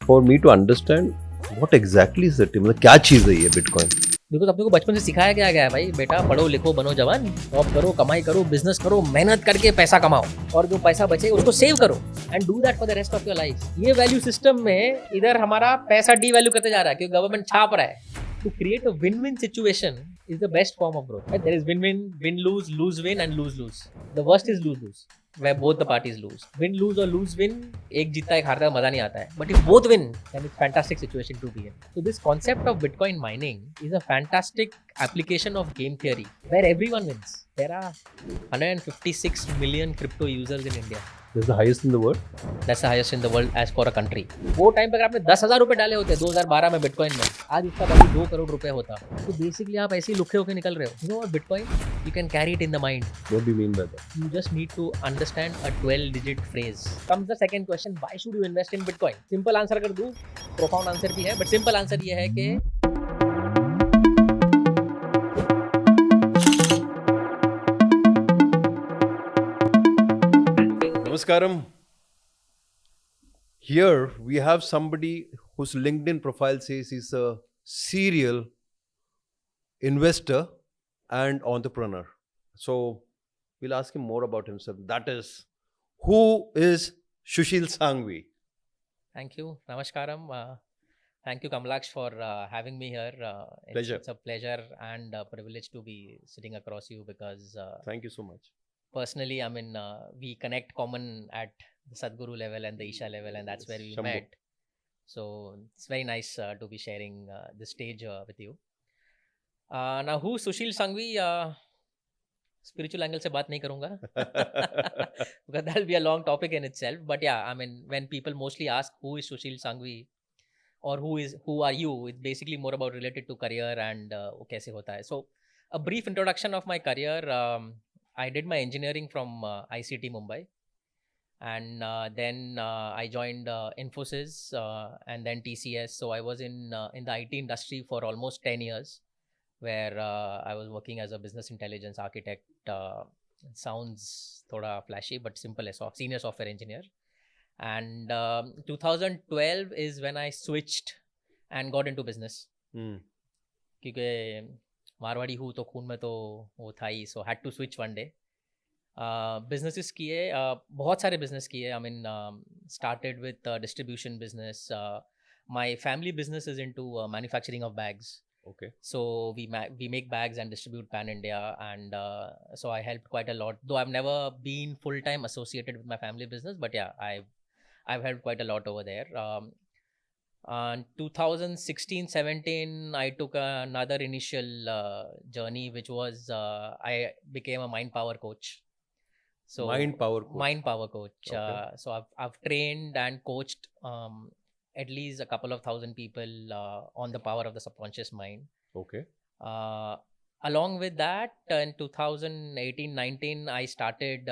for me to understand what exactly is it, मतलब क्या चीज़ है ये बिटकॉइन? बिकॉज अपने को बचपन से सिखाया गया है भाई, बेटा पढ़ो लिखो बनो जवान, जॉब करो कमाई करो बिजनेस करो मेहनत करके पैसा कमाओ और जो पैसा बचे उसको सेव करो and do that for the rest of your life. ये वैल्यू सिस्टम में इधर हमारा पैसा डी वैल्यू करते जा रहा है क्योंकि गवर्नमेंट छाप रहा है। To create a win win situation is the best form of growth. Right? There is win-win, win-lose, lose-win, and lose-lose. The worst is lose-lose, where both the parties lose. Win-lose or lose-win, एक जीतता एक हारता मजा नहीं आता है. But if both win, then it's fantastic situation to be in. So this concept of Bitcoin mining is a fantastic application of game theory, where everyone wins. There are 156 million crypto users in India. This is the highest in the world. That's the highest in the world as for a country. वो time पे अगर आपने 10,000 रुपए डाले होते 2012 में bitcoin में, आज उसका वैल्यू 2 करोड़ रुपए होता। तो बेसिकली आप ऐसे ही लुखे होके निकल रहे हो। You know what bitcoin? You can carry it in the mind. What do you mean by that? You just need to understand a 12-digit phrase. Comes the second question, why should you invest in Bitcoin? Simple answer कर दूँ, profound answer भी है, but simple answer ये है कि Namaskaram. Here we have somebody whose LinkedIn profile says he's a serial investor and entrepreneur. So we'll ask him more about himself. That is, who is Sushil Sangvi? Thank you, Namaskaram. Thank you, Kamlaksh, for having me here. Pleasure. It's a pleasure and a privilege to be sitting across you because Thank you so much. personally, I mean, we connect common at the Sadhguru level and the Isha level, and that's where we Shambhu. met. So it's very nice to be sharing the stage with you. Now, who Sushil Sangvi? Spiritual angle से बात नहीं करूँगा because that'll be a long topic in itself. But yeah, I mean, when people mostly ask who is Sushil Sangvi or who are you, it's basically more about related to career and वो कैसे होता है. So a brief introduction of my career. I did my engineering from ICT Mumbai, and then I joined Infosys and then TCS. So I was in the IT industry for almost 10 years, where I was working as a business intelligence architect. Sounds thoda flashy, but simple as senior software engineer. And 2012 is when I switched and got into business. क्योंकि मारवाड़ी हूँ तो खून में तो वो था ही, so had to switch one day. Businesses किए, बहुत सारे बिजनेस किए. I mean started with distribution business. My family business is into manufacturing of bags. Okay. So we make bags and distribute pan India, and so I helped quite a lot. Though I've never been full time associated with my family business, but yeah, I've helped quite a lot over there. 2016-17, I took another initial journey, which was I became a mind power coach. So Mind power coach. Mind power coach. Okay. So I've trained and coached at least a couple of thousand people on the power of the subconscious mind. Okay. Along with that, in 2018-19, I started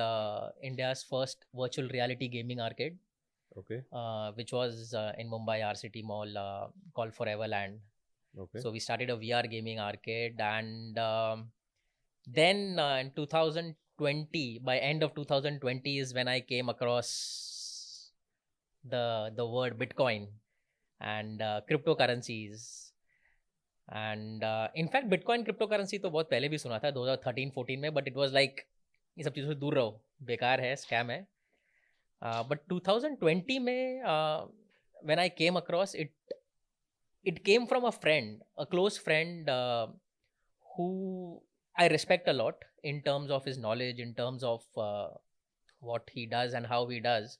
India's first virtual reality gaming arcade. Okay. Which was in Mumbai RCT Mall, called Foreverland. Okay. So we started a VR gaming arcade, and then in 2020, by end of 2020 is when I came across the word Bitcoin and cryptocurrencies. And in fact, Bitcoin cryptocurrency तो बहुत पहले भी सुना था 2013-14 में, but it was like ये सब चीज़ों से दूर रहो, बेकार है, स्कैम है. But 2020 में when I came across it, it came from a friend, a close friend who I respect a lot in terms of his knowledge, in terms of what he does and how he does.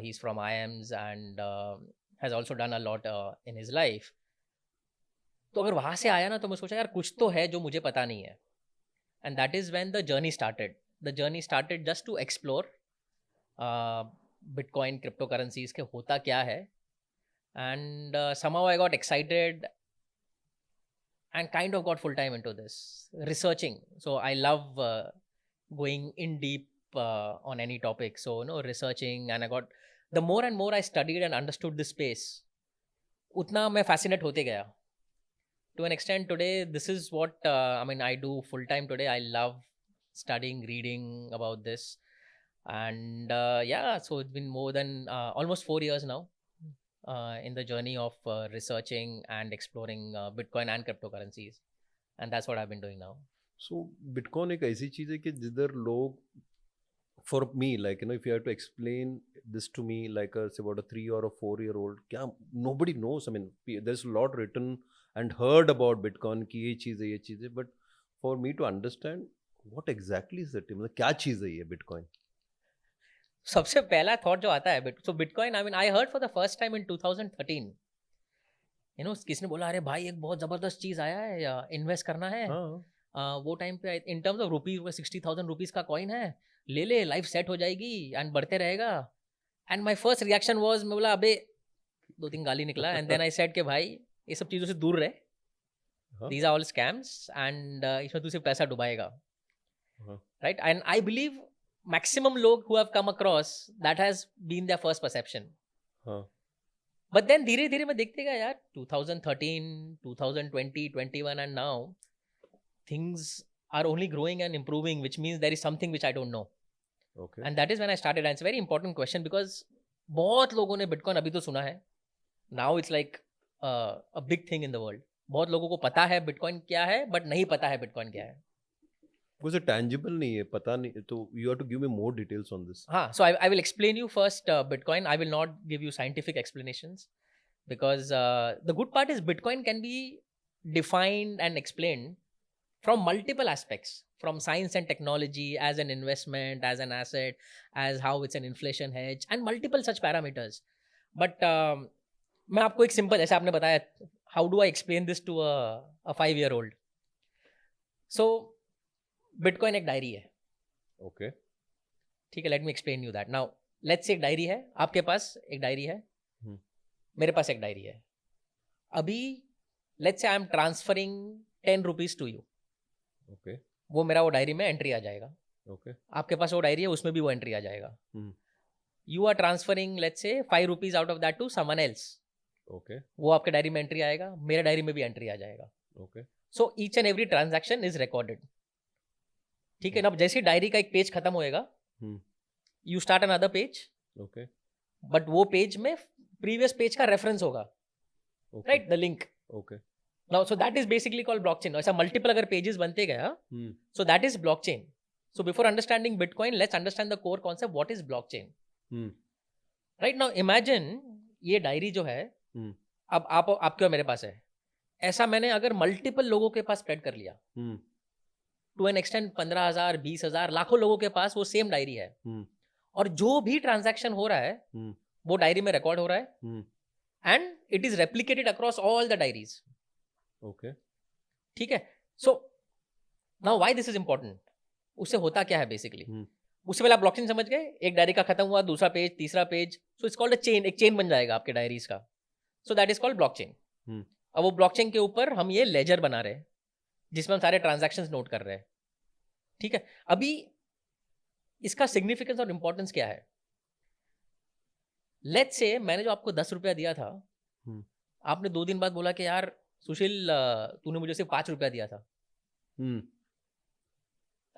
He's from IIMs and has also done a lot in his life. तो अगर वहाँ से आया ना तो मैं सोचा यार कुछ तो है जो मुझे पता नहीं है. And that is when the journey started. The journey started just to explore Bitcoin cryptocurrencies के होता क्या है, and somehow I got excited and kind of got full time into this researching. So I love going in deep on any topic, so researching, and I got, the more and more I studied and understood this space, उतना मैं fascinate होते गया. To an extent today, this is what I mean, I do full time today. I love studying, reading about this. And yeah, so it's been more than almost 4 years now in the journey of researching and exploring Bitcoin and cryptocurrencies, and that's what I've been doing now. So Bitcoin एक ऐसी चीज है कि जिधर लोग, for me, like, if you have to explain this to me like say about a 3 or a 4-year-old, क्या nobody knows. I mean, there's a lot written and heard about Bitcoin कि ये चीज़ है, but for me to understand what exactly is it, मतलब क्या चीज़ है ये Bitcoin? सबसे पहला थॉट जो आता है so bitcoin, I mean I heard for the first time in 2013, किसने बोला अरे भाई एक बहुत जबरदस्त चीज आया है, इन्वेस्ट करना है। हाँ, वो टाइम पे in terms of rupees 60,000 rupees का कॉइन है, ले ले, लाइफ सेट हो जाएगी एंड बढ़ते रहेगा। And my first reaction was, मैं बोला अबे, 2-3 गाली निकला, एंड देन आई सेड के भाई ये सब चीज़ों से दूर रहे, these are all scams, and इसमें तू सिर्फ पैसा डुबाएगा, right? And I believe maximum log who have come across that has been their first perception. But then धीरे धीरे मैं देखते गया यार, 2013, 2020, 21 and now things are only growing and improving, which means there is something which I don't know. Okay. And that is when I started, and it's a very important question because बहुत लोगों ने bitcoin अभी तो सुना है, now it's like a big thing in the world. बहुत लोगों को पता है बिटकॉइन क्या है, but नहीं पता है बिटकॉइन क्या है। Because it tangible नहीं है, पता नहीं, तो you have to give me more details on this. हाँ, so I will explain you first Bitcoin. I will not give you scientific explanations because the good part is Bitcoin can be defined and explained from multiple aspects, from science and technology, as an investment, as an asset, as how it's an inflation hedge, and multiple such parameters. But मैं आपको एक simple, जैसे आपने बताया, how do I explain this to a 5-year-old? So bitcoin एक diary है, okay, ठीक है, let me explain you that. Now let's say एक डायरी है, आपके पास एक डायरी है, मेरे पास एक डायरी है। अभी let's say I am transferring 10 rupees to you, okay, वो मेरा वो डायरी में एंट्री आ जाएगा, ओके, आपके पास वो डायरी है, उसमें भी वो एंट्री आ जाएगा। You are transferring let's say 5 rupees out of that to someone else, okay, वो आपके डायरी में एंट्री आएगा, मेरे डायरी में भी एंट्री आ जाएगा। Okay, so each and every transaction is recorded, ठीक है ना? अब जैसे डायरी का एक पेज खत्म होएगा, you start another page, okay, but वो पेज में प्रीवियस पेज का रेफरेंस होगा, right, the link. Okay, now so that is basically called blockchain. ऐसा मल्टीपल अगर पेजेस बनते गया, so that is blockchain. So before understanding bitcoin, let's understand the core concept, what is blockchain, right? Now imagine ये diary जो है, अब आपके और मेरे पास है, ऐसा मैंने अगर मल्टीपल लोगों के पास स्प्रेड कर लिया, टू एन एक्सटेंट 15,000, 20,000, लाखों लोगों के पास वो सेम डायरी है, और जो भी ट्रांजैक्शन हो रहा है वो डायरी में रिकॉर्ड हो रहा है, and it is replicated across all the diaries, okay, ठीक है? So now why this is important, उससे होता क्या है बेसिकली, उससे पहले आप ब्लॉकचेन समझ गए, एक डायरी का खत्म हुआ, दूसरा पेज, तीसरा page, so it's called a chain, एक चेन बन जाएगा आपके डायरीज का, so that is called blockchain. अब वो ब्लॉकचेन के ऊपर हम ये लेजर बना रहे हैं जिसमें हम सारे ट्रांजैक्शंस नोट कर रहे हैं, ठीक है? अभी इसका सिग्निफिकेंस और इंपॉर्टेंस क्या है? लेट्स से मैंने जो आपको 10 रुपया दिया था, आपने 2 दिन बाद बोला कि यार सुशील, तूने मुझे सिर्फ 5 रुपया दिया था,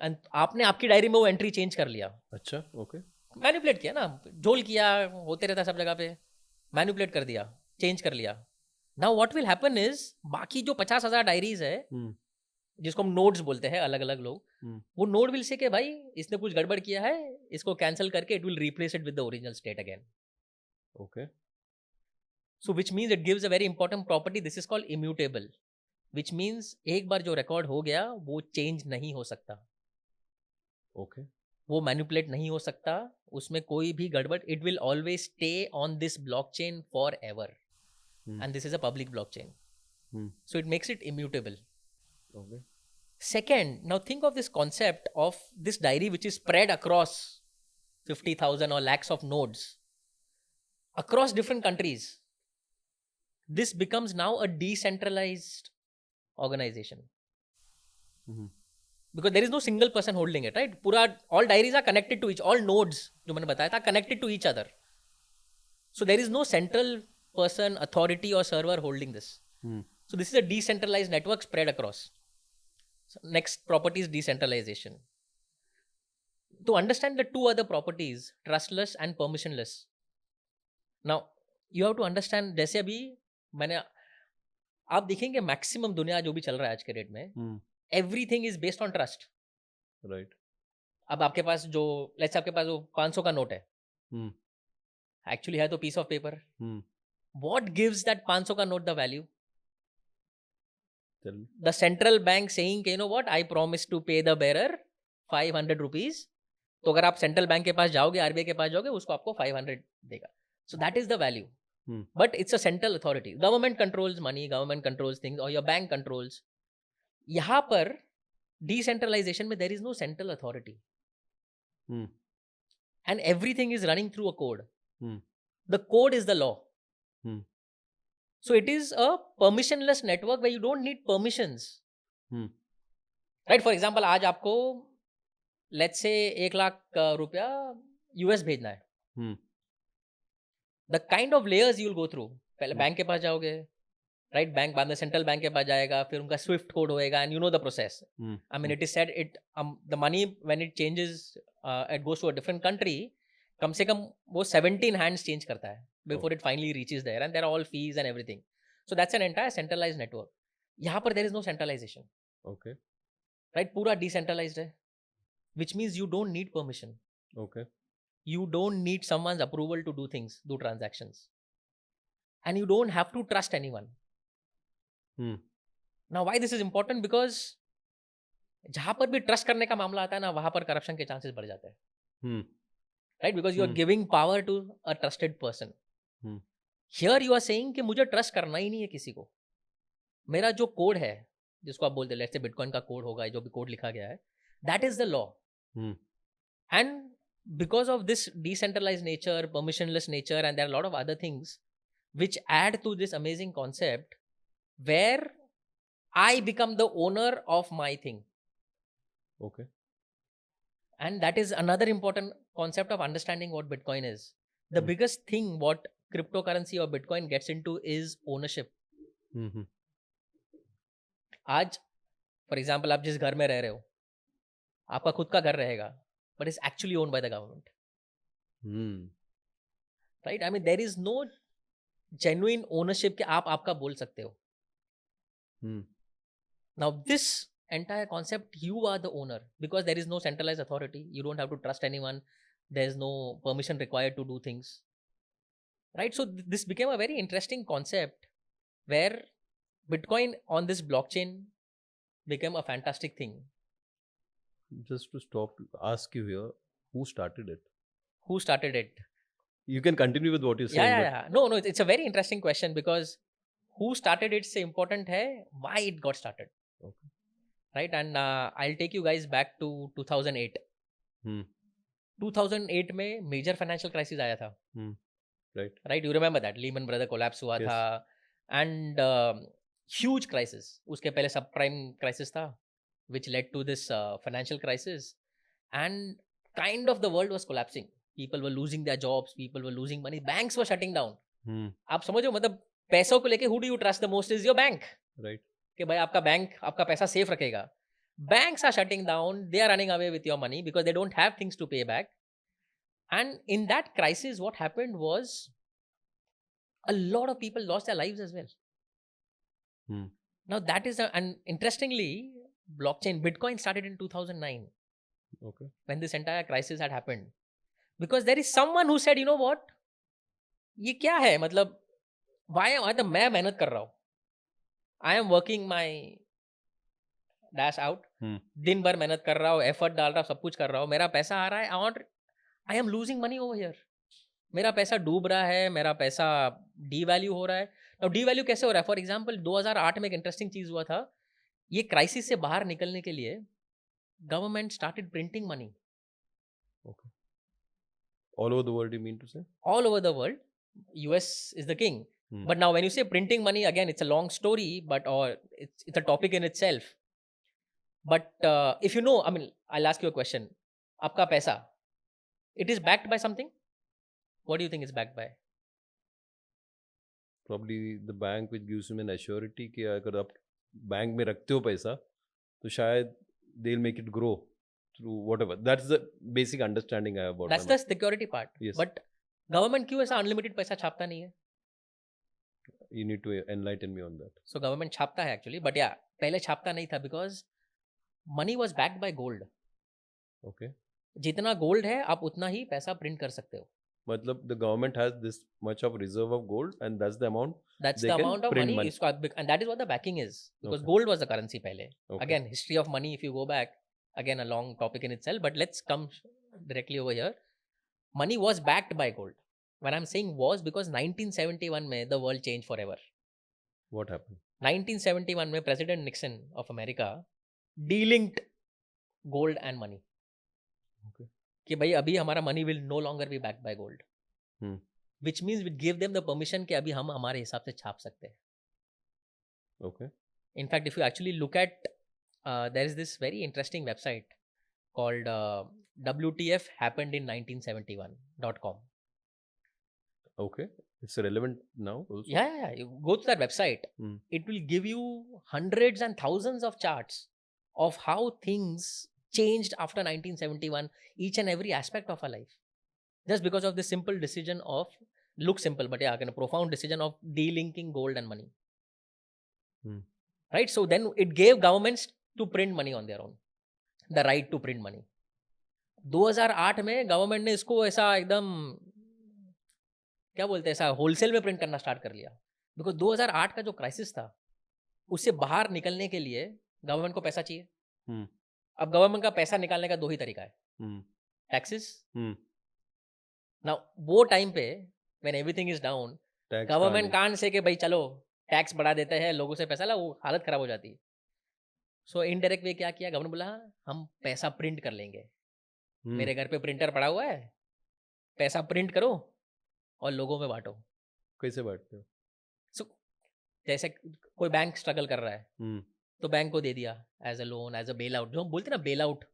एंड आपने आपकी डायरी में वो एंट्री चेंज कर लिया। अच्छा, ओके, मैनिपुलेट किया ना, झोल किया, होते रहता सब जगह पे, मैनिपुलेट कर दिया, चेंज कर लिया। Now what will happen is, बाकी जो 50,000 डायरीज है, जिसको हम नोड्स बोलते हैं, अलग अलग लोग, वो नोड विल से कि भाई इसने कुछ गड़बड़ किया है, इसको कैंसिल करके it will replace it with the original state again, okay. So which means it gives a very important property, this is called immutable, which means एक बार जो रिकॉर्ड हो गया वो चेंज नहीं हो सकता, ओके, वो मैनिपुलेट नहीं हो सकता, उसमें कोई भी गड़बड़, it will always stay on this blockchain for ever, and this is a public blockchain, so it makes it immutable. Okay. Second, now think of this concept of this diary which is spread across 50,000 or lakhs of nodes across different countries. This becomes now a decentralized organization. Because there is no single person holding it, right? All diaries are connected to all nodes जो मैंने बताया था, connected to each other. So there is no central person, authority or server holding this. So this is a decentralized network spread across. So next property is decentralization. To understand the two other properties, trustless and permissionless. Now, you have to understand, जैसे अभी मैंने, आप देखेंगे maximum दुनिया जो भी चल रहा है आज के डेट में, Hmm. Everything is based on trust. Right. अब आपके पास जो, लेट्स आपके पास वो 500 का नोट है, Hmm. एक्चुअली है तो piece of paper. Hmm. What gives that 500 का note the value? Tell me. The central bank saying, you know what, I promise to pay the bearer 500 rupees. तो अगर आप सेंट्रल बैंक के पास जाओगे, RBI के पास जाओगे, उसको आपको 500 देगा. So that is the value. Hmm. But it's a central authority. Government controls money, government controls things, or your bank controls. यहाँ पर decentralization में there is no central authority. Hmm. And everything is running through a code. Hmm. The code is the law. Hmm. So it is a permissionless network where you don't need permissions. Hmm. Right? For example, आज आपको let's say 1 lakh रुपया US भेजना है. Hmm. The kind of layers you will go through. पहले Hmm. Bank के पास जाओगे, right, bank बाद में सेंट्रल बैंक के पास जाएगा, फिर उनका स्विफ्ट कोड होएगा, and you know the process. Hmm. I mean, it is said it the money when it changes, it goes to a different country. कम से कम वो 17 hands change करता है before it finally reaches there, and there are all fees and everything. So that's an entire centralized network. यहाँ पर there is no centralization, Okay. right? पूरा decentralized है, which means you don't need permission. Okay. You don't need someone's approval to do things, do transactions, and you don't have to trust anyone. Hmm. Now, why this is important? Because जहां पर भी trust करने का मामला आता है ना, वहां पर करप्शन के चांसेस बढ़ जाते हैं, Hmm. Right? Because you are Hmm. Giving power to a trusted person. Hmm. Here you are saying कि मुझे ट्रस्ट करना ही नहीं है किसी को. मेरा जो कोड है, जिसको आप बोलते हैं, लेट्स से बिटकॉइन का कोड होगा, जो भी कोड लिखा गया है, that is the law. Hmm. And because of this decentralized nature, permissionless nature, and there are a lot of other things which add to this amazing concept where I become the owner of my thing. Okay. And that is another important concept of understanding what Bitcoin is. The Hmm. biggest thing what cryptocurrency or Bitcoin gets into is ownership. Hmm. आज for example आप जिस घर में रह रहे हो, आपका खुद का घर रहेगा, but is actually owned by the government, Hmm. Right? I mean there is no genuine ownership कि आप आपका बोल सकते हो. Hmm. Now this entire concept, you are the owner, because there is no centralized authority. You don't have to trust anyone. There's no permission required to do things, right? So this became a very interesting concept where Bitcoin on this blockchain became a fantastic thing. Just to stop, ask you here, who started it? Who started it? You can continue with what you're saying. Yeah. No, it's a very interesting question, because who started it से important है why it got started. Okay. Right? And I'll take you guys back to 2008. Hmm. 2008 में major financial crisis आया था. Hmm. Right. Right, you remember that Lehman brother collapse हुआ Yes. था, and huge crisis. उसके पहले सब prime crisis था, which led to this financial crisis, and kind of the world was collapsing. People were losing their jobs, people were losing money, banks were shutting down. Hmm. आप समझो, मतलब पैसों को लेके who do you trust the most is your bank. Right. कि भाई आपका bank आपका पैसा सेफ रखेगा. Banks are shutting down, they are running away with your money because they don't have things to pay back. And in that crisis, what happened was a lot of people lost their lives as well. Hmm. Now that is, and interestingly, blockchain, Bitcoin started in 2009 Okay. when this entire crisis had happened. Because there is someone who said, you know what, ये क्या है, मतलब why am I, तो मैं मेहनत कर रहा हूँ, I am working my dash out, Hmm. दिन भर मेहनत कर रहा हूँ, एफर्ट डाल रहा हूँ, सब कुछ कर रहा हूँ, मेरा पैसा आ रहा है, I am losing money over here. मेरा पैसा डूब रहा है, मेरा पैसा डीवैल्यू हो रहा है. अब डीवैल्यू कैसे हो रहा है? फॉर एग्जांपल 2008 में एक इंटरेस्टिंग चीज हुआ था. ये क्राइसिस से बाहर निकलने के लिए government started printing money Okay. All over the world, you mean to say? all over the world. US is the king. Hmm. But now when you say printing money, again, it's a long story, but or it's a topic in itself. But if you know, I mean, I'll ask you a question. आपका पैसा, it is backed by something? What do you think it's backed by? Probably the bank which gives you an assurity कि अगर आप bank में रखते हो पैसा तो शायद they'll make it grow through whatever. That's the basic understanding I have about That's money. the security part. Yes. But government क्यों ऐसा अनलिमिटेड पैसा छापता नहीं है? You need to enlighten me on that. So government छापता है actually, but या पहले छापता नहीं था because money was backed by gold. Okay. जितना गोल्ड है आप उतना ही पैसा प्रिंट कर सकते हो. Matlab the government has this much of reserve of gold and that's the amount That's they the can amount of print money, money. and that is what the backing is, because Okay. gold was the currency pehle. Okay. Again, history of money, if you go back, again a long topic in itself, but let's come directly over here. Money was backed by gold. When I'm saying was, because 1971 mein the world changed forever. What happened? 1971 में President Nixon of America delinked gold and money. Okay. कि भाई अभी हमारा money will no longer be backed by gold. Which means we give them the permission कि अभी हम हमारे हिसाब से छाप सकते हैं. Okay. In fact, if you actually look at, there is this very interesting website called WTFhappenedin1971.com. Okay. It's relevant now also. Yeah. You go to that website. It will give you hundreds and thousands of charts of how things changed after 1971, each and every aspect of our life. Just because of this simple decision of, looks simple, but yeah, again, a profound decision of delinking gold and money. Right? So then it gave governments to print money on their own. The right to print money. 2008 में government ने इसको ऐसा एकदम क्या बोलते हैं, ऐसा wholesale में प्रिंट करना स्टार्ट कर लिया. बिकॉज 2008 का जो क्राइसिस था उससे बाहर निकलने के लिए गवर्नमेंट को पैसा चाहिए. अब गवर्नमेंट का पैसा निकालने का दो ही तरीका है, टैक्सेस. नाउ वो टाइम पे when everything is down, government कान से कि भाई चलो टैक्स बढ़ा देते हैं, लोगों से पैसा ला, वो हालत खराब हो जाती है. सो इनडायरेक्ट वे क्या किया, गवर्नमेंट बोला हम पैसा प्रिंट कर लेंगे. मेरे घर पे प्रिंटर पड़ा हुआ है, पैसा प्रिंट करो और लोगों में बांटो. कैसे बांटते हो? सो जैसे कोई बैंक स्ट्रगल कर रहा है तो बैंक को दे दिया as a loan, as a bail out, जो हम बोलते हैं ना bail out.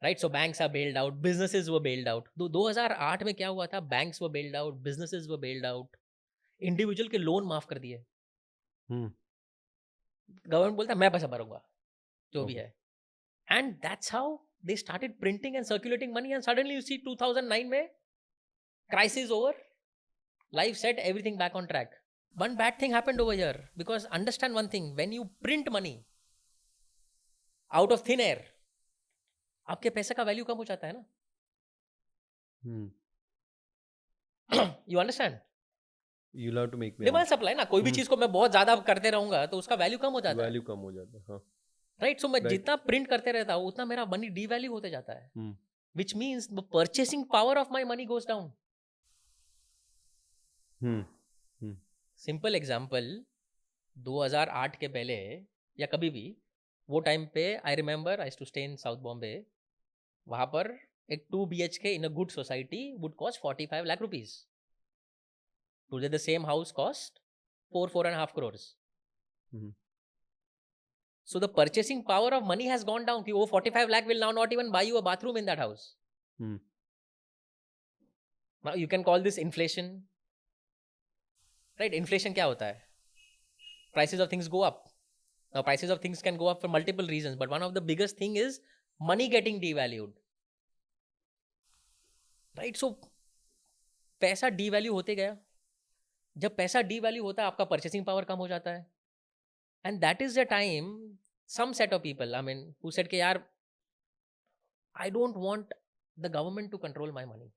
Right? So banks are bailed out, businesses were bailed out. 2008 में क्या हुआ था, banks were bailed out, businesses were bailed out, individual के लोन माफ कर दिए. गवर्नमेंट बोलता है मैं पैसा भरूंगा जो भी है. And that's how they started printing and circulating money. And suddenly you see 2009 में crisis over, life set, everything back on track. One bad thing happened over here, because understand one thing, when you print money out of thin air, आपके पैसे का value कम हो जाता है ना. You understand? You'll have to make me demand supply ना, कोई भी चीज को मैं बहुत ज्यादा करते रहूंगा तो उसका वैल्यू कम हो जाता है. वैल्यू कम हो जाता है. हाँ. राइट? सो मैं जितना प्रिंट करते रहता हूँ उतना मेरा मनी डीवैल्यू होते जाता है. Which means the purchasing power of my money goes down. Simple example, 2008 के पहले या कभी भी वो टाइम पे I remember I to stay in south Bombay. वहां पर एक 2 BHK in a good society would cost 45 lakh rupees. Today the same house cost 4.5 crores. So the purchasing power of money has gone down. कि वो 45 lakh will now not even buy you a bathroom in that house. Now you can call this inflation. Right? Inflation क्या होता है? Prices of things go up. Now prices of things can go up for multiple reasons, but one of the biggest thing is money getting devalued. Right? So पैसा devalue होते गया. जब पैसा devalue होता है आपका purchasing power कम हो जाता है. And that is the time some set of people, I mean, who said कि यार I don't want the government to control my money.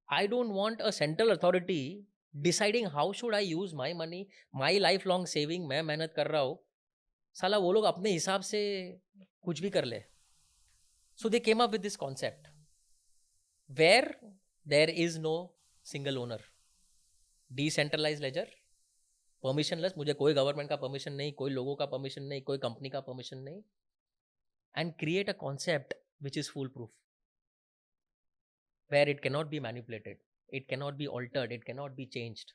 I don't want a central authority deciding how should I use my money, my lifelong saving. मैं मेहनत कर रहा हूँ, साला वो लोग अपने हिसाब से कुछ भी कर ले. So they came up with this concept where there is no single owner, decentralized ledger, permissionless. मुझे कोई गवर्नमेंट का परमिशन नहीं, कोई लोगों का परमिशन नहीं, कोई कंपनी का परमिशन नहीं. And create a concept which is foolproof, where it cannot be manipulated, it cannot be altered, it cannot be changed.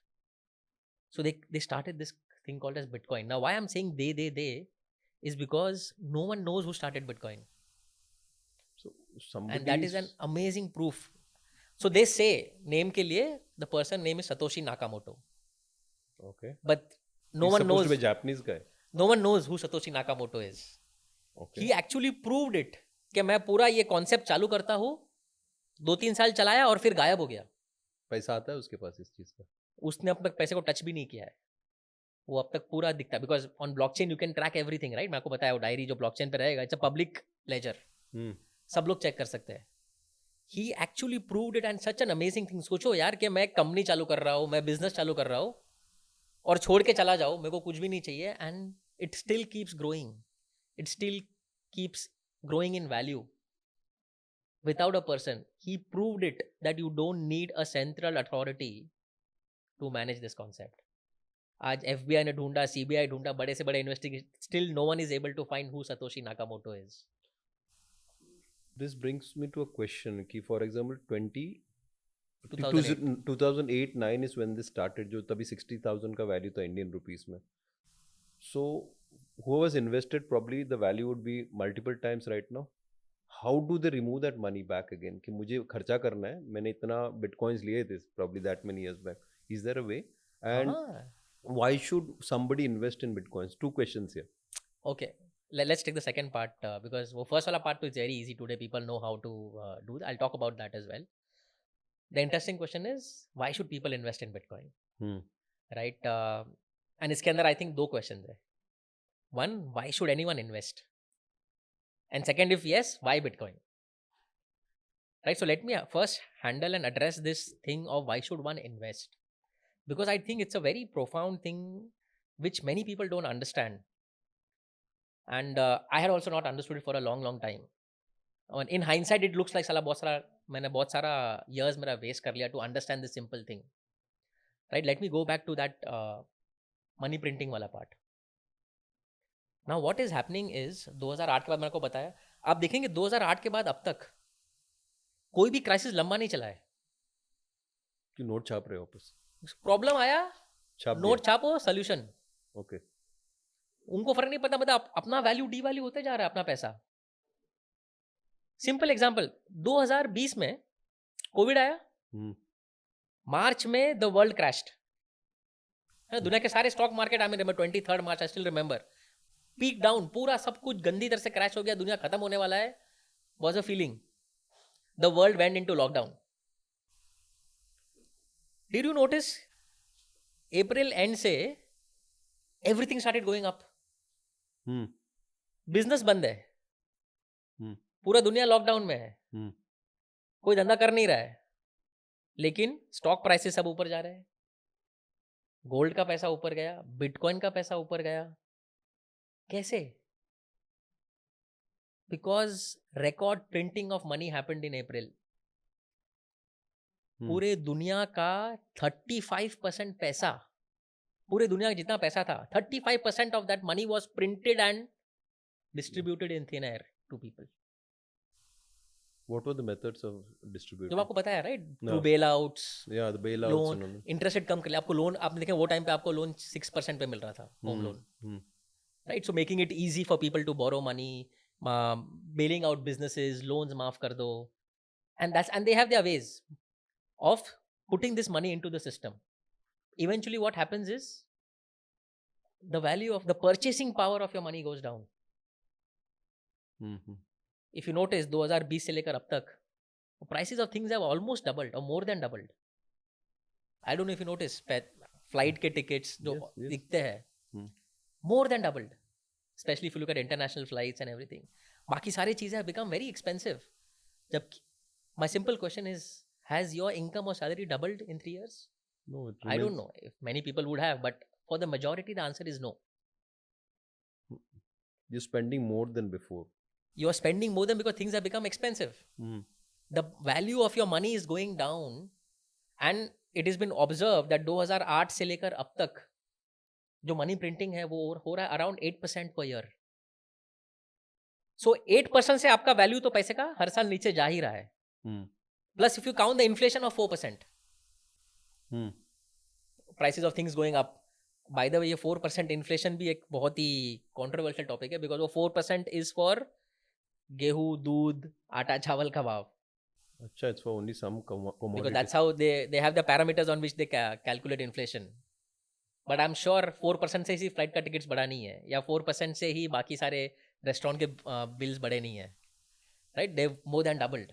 So they started this thing called as Bitcoin. Now why I'm saying they is because no one knows who started Bitcoin. So somebody, and that is an amazing proof. So they say name के लिए the person name is Satoshi Nakamoto. Okay. But no one knows. Supposed to be a Japanese guy. No one knows who Satoshi Nakamoto is. Okay. He actually proved it कि मैं पूरा ये concept चालू करता हूँ, 2-3 साल चलाया और फिर गायब हो गया. पैसा आता है उसके पास इस चीज का. उसने अब तक पैसे को टच भी नहीं किया है, वो अब तक पूरा दिखता है, because on blockchain you can track everything, right? मैं आपको बताया वो डायरी जो ब्लॉकचेन पे रहेगा, it's a public ledger, Hmm. सब लोग चेक कर सकते हैं. He actually proved it and such an amazing thing. सोचो यार कि मैं कंपनी चालू कर रहा हूँ, मैं बिजनेस चालू कर रहा हूँ और छोड़ के चला जाओ, मेरे को कुछ भी नहीं चाहिए, and it still keeps growing, it still keeps growing in value without a person. He proved it that you don't need a central authority to manage this concept. आज FBI ने ढूंढा, CBI ढूंढा, बड़े से बड़े investigation, still no one is able to find who Satoshi Nakamoto is. This brings me to a question कि for example 2008. 2008-9 is when this started, जो तभी 60,000 का वैल्यू था इंडियन रुपीस में. So who was invested, probably the value would be multiple times right now. How do they remove that money back again? कि मुझे खर्चा करना है, मैंने इतना bitcoins लिए थे probably that many years back. Is there a way? And हाँ. why should somebody invest in bitcoins? Two questions here. Okay. Let's take the second part because वो first वाला part is very easy today. People know how to do that. I'll talk about that as well. The interesting question is why should people invest in Bitcoin? Right? And इसके अंदर I think दो questions है. One, why should anyone invest? And second, if yes, why Bitcoin? Right? So let me first handle and address this thing of why should one invest? Because I think it's a very profound thing which many people don't understand. And I had also not understood it for a long time. And in hindsight, it looks like साला मैंने बहुत सारा years मेरा waste कर लिया to understand this simple thing. Right? Let me go back to that money printing वाला part. Now what is happening is 2008 के बाद मैंने आपको बताया, आप देखेंगे 2008 के बाद अब तक कोई भी क्राइसिस लंबा नहीं चला है. कि नोट छाप रहे हो वापस, प्रॉब्लम आया, छाप नोट छापो, सोल्यूशन. ओके. उनको फर्क नहीं पड़ता, मतलब अपना वैल्यू डी वैल्यू होते जा रहा है अपना पैसा. सिंपल एग्जांपल, 2020 में कोविड आया, मार्च में द वर्ल्ड क्रैश्ड, दुनिया के सारे stock market, I mean 23 March, I still remember, peak down, पूरा सब कुछ गंदी तरह से क्रैश हो गया, दुनिया खत्म होने वाला है, was a feeling. The world went into lockdown. Did you notice April end से everything started going up. Business बंद है, पूरा दुनिया लॉकडाउन में है, कोई धंधा कर नहीं रहा है, लेकिन स्टॉक प्राइसेस सब ऊपर जा रहे हैं, गोल्ड का पैसा ऊपर गया, बिटकॉइन का पैसा ऊपर गया. कैसे? Because record printing of money happened in April. पूरे दुनिया का 35% पैसा, पूरे दुनिया का जितना पैसा था, 35% of that money was printed and distributed in thin air to people. What were the methods of distributing? जो आपको पता है, right? No. Through bail outs, Yeah, the bailouts loan, and all. Interest rate कम कर लिया. आपको loan, आपने देखें वो टाइम पे आपको लोन 6% पे मिल रहा था, home loan, right? So making it easy for people to borrow money, bailing out businesses, loans माफ कर दो, and they have their ways of putting this money into the system. Eventually what happens is the value of the purchasing power of your money goes down. If you notice 2020 से लेकर अब तक prices of things have almost doubled or more than doubled. I don't know if you notice, flight के tickets जो दिखते हैं, more than doubled, especially if you look at international flights and everything. बाकी सारी चीजें have become very expensive. जब my simple question is, has your income or salary doubled in 3 years? No, it I don't know if many people would have, but for the majority the answer is no. You're spending more than before. You are spending more than because things have become expensive. The value of your money is going down, and it has been observed that 2008 से लेकर अब तक जो money printing है वो हो रहा है अराउंड 8% पर ईयर. सो 8% से आपका वैल्यू तो पैसे का हर साल नीचे जा ही रहा है. Plus if you count the inflation of 4%, prices of things going up. By the way ये 4% इन्फ्लेशन भी एक बहुत ही कॉन्ट्रोवर्शियल टॉपिक है, बिकॉज वो 4% इज फॉर गेहूं, दूध, आटा, चावल का भाव. अच्छा, it's for only some commodities. Because that's how they have the parameters on which they calculate inflation. But I'm sure 4% से ही फ्लाइट का टिकट्स बढ़ा नहीं है, या 4% से ही बाकी सारे रेस्टोरेंट के बिल्स बढ़े नहीं है, right? They more than doubled.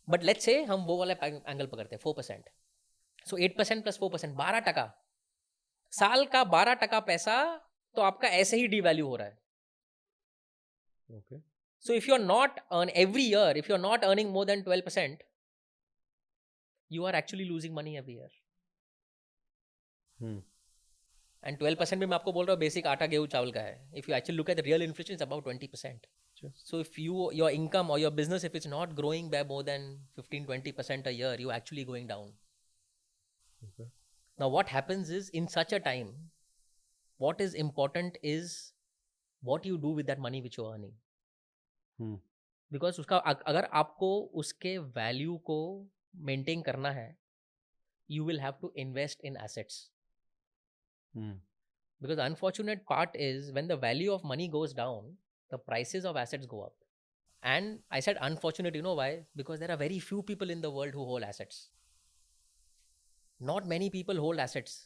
But let's say हम वो वाला एंगल पकड़ते हैं, 4%. सो 8% प्लस 4%, 12%, साल का 12% पैसा तो आपका ऐसे ही डिवैल्यू हो रहा है. Okay. So if you're not every year, if you're not earning more than 12%, you are actually losing money every year. Hmm. And 12% में मैं आपको बोल रहा हूँ बेसिक आटा गेहूं चावल का है. If you actually look at the real inflation, it's about 20%. Sure. So if your income or your business, if it's not growing by more than 15-20% a year, you're actually going down. Okay. Now what happens is, in such a time, what is important is what you do with that money which you're earning. Hmm. बिकॉज उसका अगर आपको उसके value को maintain करना है, you will have to invest in assets. Hmm. Because unfortunate part is when the value of money goes down, the prices of assets go up. And I said unfortunate, you know why? Because there are very few people in the world who hold assets. Not many people hold assets.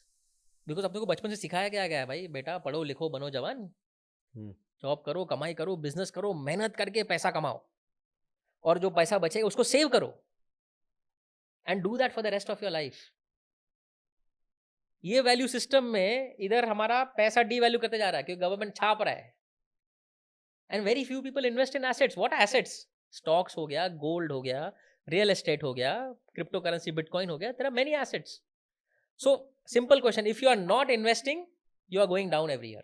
Because अपने को बचपन से सिखाया गया है, भाई बेटा पढ़ो लिखो बनो जवान, Hmm. जॉब करो कमाई करो बिजनेस करो, मेहनत करके पैसा कमाओ, और जो पैसा बचेगा उसको सेव करो, and do that for the rest of your life. ये वैल्यू सिस्टम में इधर हमारा पैसा डी वैल्यू करते जा रहा है क्योंकि गवर्नमेंट छाप रहा है. And very few people invest in assets. What assets? Stocks हो गया, गोल्ड हो गया, रियल एस्टेट हो गया, क्रिप्टो करेंसी बिटकॉइन हो गया. There are many assets. So simple question, if you are not investing, you are going down every year,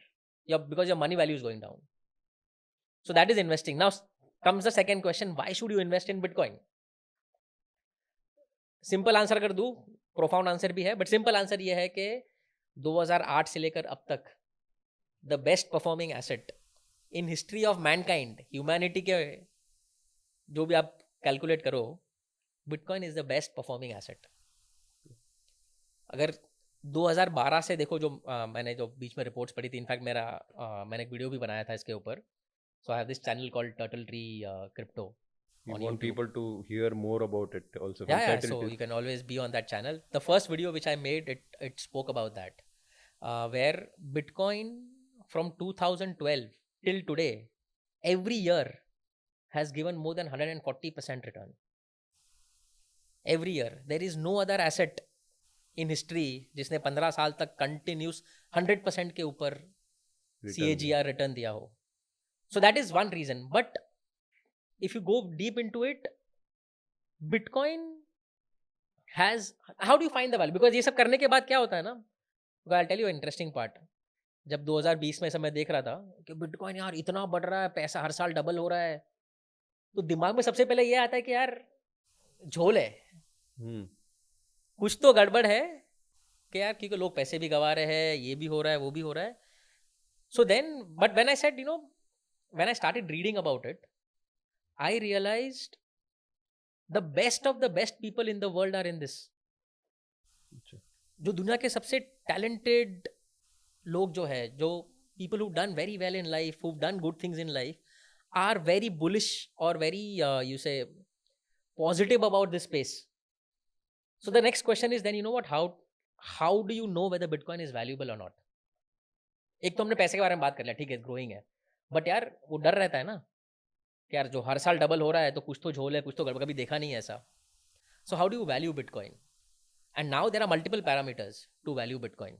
because your money value is going down. So that is investing. Now comes the second question, why should you invest in Bitcoin? Simple answer कर दूं, profound answer भी है, but simple answer ये है कि 2008 से लेकर अब तक the best performing asset in history of Mankind, humanity के जो भी आप कैलकुलेट करो, bitcoin is the best performing asset. अगर 2012 से देखो, जो मैंने जो बीच में रिपोर्ट्स पढ़ी थी, इनफैक्ट मैंने एक वीडियो भी बनाया था इसके ऊपर. So I have this channel called turtle tree crypto. We On want YouTube. people to hear more about it also. from Yeah, Turtle so to- you can always be on that channel. The first video which I made, it spoke about that, where Bitcoin from 2012 till today, every year has given more than 140% return. Every year. There is no other asset in history जिसने 15 साल तक continuous 100% के ऊपर Return. CAGR return दिया हो. So that is one reason. But if you go deep into it, Bitcoin has, how do you find the value? Because ये सब करने के बाद क्या होता है ना, I'll tell you an interesting part. जब 2020 में समय देख रहा था कि बिटकॉइन यार इतना बढ़ रहा है, पैसा हर साल डबल हो रहा है, तो दिमाग में सबसे पहले ये आता है कि यार झोल है, Hmm. कुछ तो गड़बड़ है कि यार, क्योंकि लोग पैसे भी गवा रहे हैं, ये भी हो रहा है वो भी हो रहा है. So then, but when I said, when I started reading about it, I realized the best of the best people in the world are in this. अच्छा. जो दुनिया के सबसे talented लोग जो है, जो people who've done very well in life, who've done good things in life, are very bullish or very, you say, positive about this space. So the next question is then, what, how do you know whether Bitcoin is valuable or not? एक तो हमने पैसे के बारे में बात कर लिया, ठीक है, ग्रोइंग है, बट यार वो डर रहता है ना कि यार जो हर साल डबल हो रहा है तो कुछ तो झोल है, कुछ तो गड़बड़, कभी देखा नहीं है ऐसा. So how do you value Bitcoin? And now there are multiple parameters to value Bitcoin,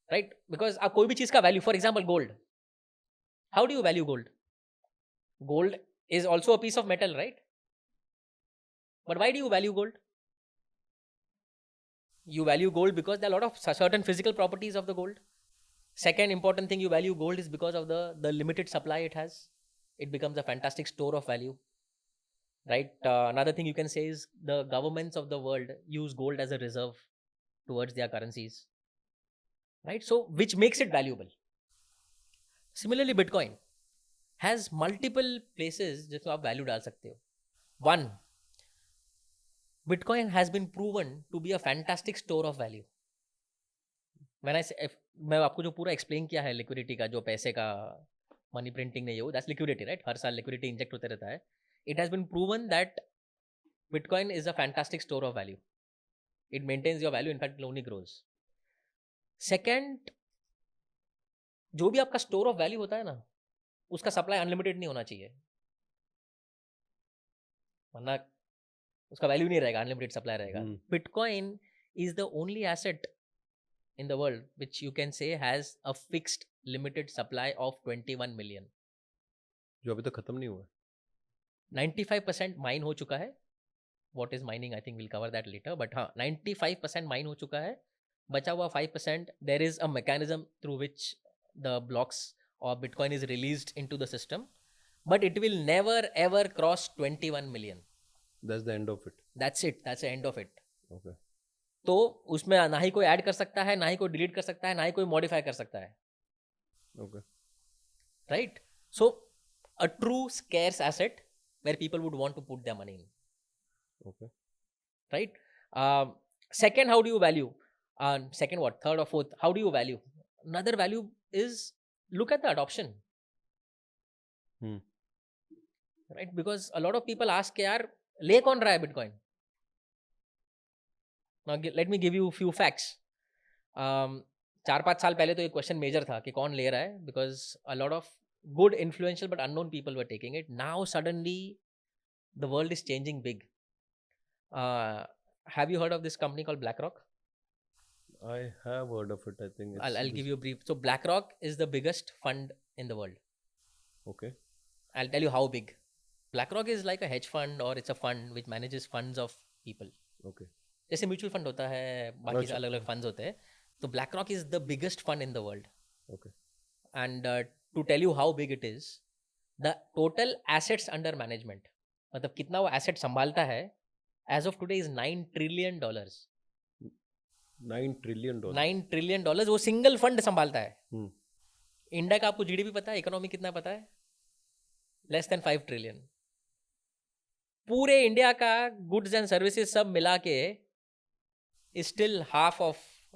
right? Because आप कोई भी चीज का value, for example gold, how do you value gold? Gold is also a piece of metal, right? But why do you value gold? You value gold because there are a lot of certain physical properties of the gold. Second important thing you value gold is because of the limited supply it has. It becomes a fantastic store of value, right? Another thing you can say is the governments of the world use gold as a reserve towards their currencies, right? So which makes it valuable. Similarly, Bitcoin has multiple places जिसमें आप value डाल सकते हो. One, Bitcoin has been proven to be a fantastic store of value. When I say, मैं आपको जो पूरा explain किया है लिक्विडिटी का, जो पैसे का मनी प्रिंटिंग नहीं हो, दैट्स लिक्विडिटी, राइट? हर साल लिक्विडिटी इंजेक्ट होते रहता है. It has been proven that Bitcoin is a fantastic store of value. It maintains your value, in fact only grows. Second, जो भी आपका स्टोर ऑफ वैल्यू होता है ना, उसका सप्लाई अनलिमिटेड नहीं होना चाहिए, वरना उसका वैल्यू नहीं रहेगा, अनलिमिटेड सप्लाई रहेगा. Bitcoin is the only asset in the world which you can say has a fixed limited supply of 21 million. जो अभी तक खत्म नहीं हुआ है. 95% माइन हो चुका है. What is mining? I think we'll cover that later. But हाँ, 95% माइन हो चुका है. बचा हुआ 5%, there is a mechanism through which the blocks or Bitcoin is released into the system. But it will never ever cross 21 million. That's the end of it. That's it. That's the end of it. Okay. तो उसमें ना ही कोई add कर सकता है, ना ही कोई delete कर सकता है, ना ही कोई मॉडिफाई कर सकता है. Okay. Right? So a true scarce asset where people would want to put their money in. Okay. Right? Second, how do you value? Second, what? Third or fourth? How do you value? Another value is look at the adoption. Right? Because a lot of people ask, यार ले कौन रहा है Bitcoin? Now let me give you a few facts. 4-5 साल पहले तो ये question major था कि कौन ले रहा है, because a lot of good influential but unknown people were taking it. Now suddenly the world is changing big. Have you heard of this company called BlackRock? I have heard of it. I think it's I'll give you a brief. So BlackRock is the biggest fund in the world. Okay. I'll tell you how big. BlackRock is like a hedge fund, or it's a fund which manages funds of people. Okay. जैसे mutual fund होता है, बाकी अलग अलग funds होते हैं. तो BlackRock is the biggest fund in the world. Okay. And to tell you how big it is, the total assets under management, मतलब कितना वो एसेट संभालता है, as of today is $9 trillion. $9 trillion. $9 trillion वो single fund संभालता है. India का आपको जीडीपी पता है, इकोनॉमी कितना पता है? Less than 5 trillion. पूरे इंडिया का गुड्स एंड सर्विसेज सब मिला के is still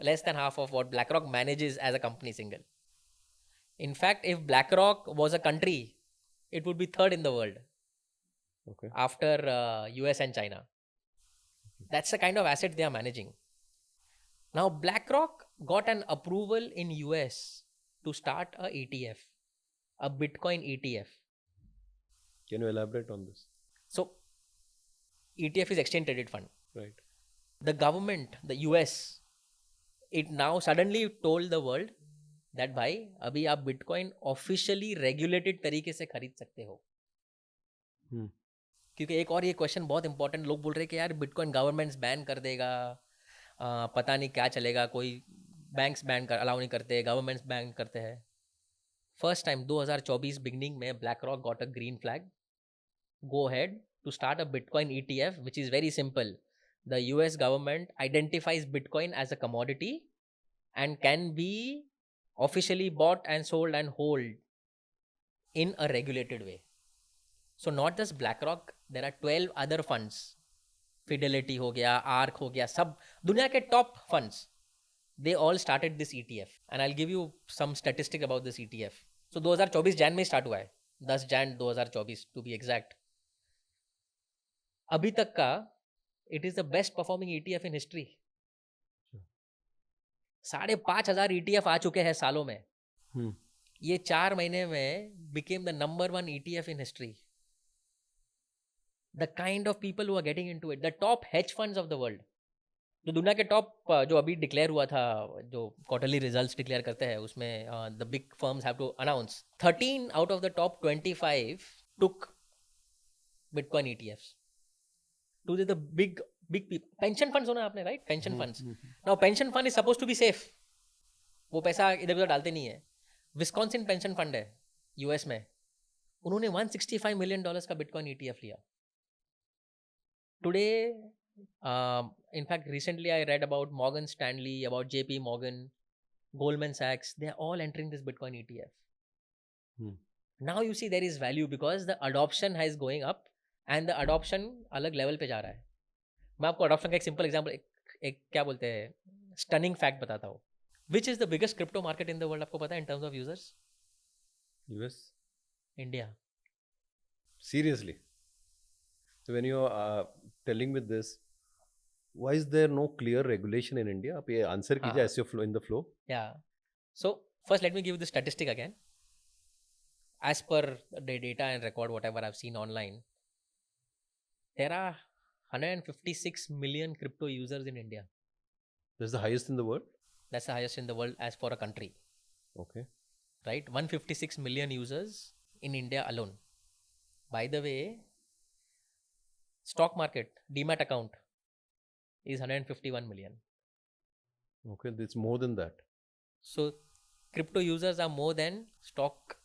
less than half of what BlackRock manages as a company single. In fact, if BlackRock was a country, it would be third in the world. Okay. After US and China. That's the kind of asset they are managing. Now, BlackRock got an approval in US to start a ETF, a Bitcoin ETF. Can you elaborate on this? So, ETF is Exchange Traded Fund. Right. The government, the US, it now suddenly told the world that भाई अभी आप Bitcoin officially regulated तरीके से खरीद सकते हो. क्योंकि एक और ये क्वेश्चन बहुत इंपॉर्टेंट, लोग बोल रहे हैं कि यार Bitcoin गवर्नमेंट्स बैन कर देगा, पता नहीं क्या चलेगा, कोई बैंक्स बैन कर अलाउ नहीं करते, गवर्नमेंट्स बैन करते हैं. फर्स्ट टाइम 2024 बिगनिंग में BlackRock got a green flag. Go ahead to start a Bitcoin ETF, which is very simple. The US government identifies Bitcoin as a commodity and can be officially bought and sold and hold in a regulated way. So not just BlackRock, there are 12 other funds. Fidelity हो गया, ARK हो गया, सब दुनिया के top funds. They all started this ETF. And I'll give you some statistic about this ETF. So 2024 Jain में start हुआ है, 10 जैन 2024 to be exact. अभी तक का it is the best performing ETF in history. 5,500 ETF आ चुके हैं सालों में. ये 4 महीने में became the number 1 ETF in history. The kind of people who are getting into it, the top hedge funds of the world. जो दुनिया के टॉप जो अभी डिक्लेयर हुआ था, जो क्वार्टरली रिजल्ट्स डिक्लेयर करते हैं, उसमें the big firms have to announce 13 out of the top 25 took Bitcoin ETFs. To the big people. Pension funds होना आपने, right? Pension funds. Now pension fund is supposed to be safe. वो पैसा इधर उधर डालते नहीं है. Wisconsin pension fund है US में, उन्होंने $165 million का Bitcoin ETF लिया. Today, in fact, recently I read about Morgan Stanley, about JP Morgan, Goldman Sachs. They are all entering this Bitcoin ETF. Now you see there is value because the adoption is going up and the adoption अलग level पे जा रहा है. मैं आपको adoption का एक simple example, एक क्या बोलते हैं stunning fact बताता हूँ. Which is the biggest crypto market in the world? आपको पता है in terms of users? US. India. Seriously. So when you are telling with this, why is there no clear regulation in India? आप ये answer कीजिए ऐसे flow in the flow. Yeah. So first let me give you the statistic again. As per the data and record whatever I've seen online, there are 156 million crypto users in India. That's the highest in the world. That's the highest in the world as for a country, Okay. right? 156 million users in India alone. By the way, stock market, Demat account is 151 million. Okay, it's more than that. So crypto users are more than stock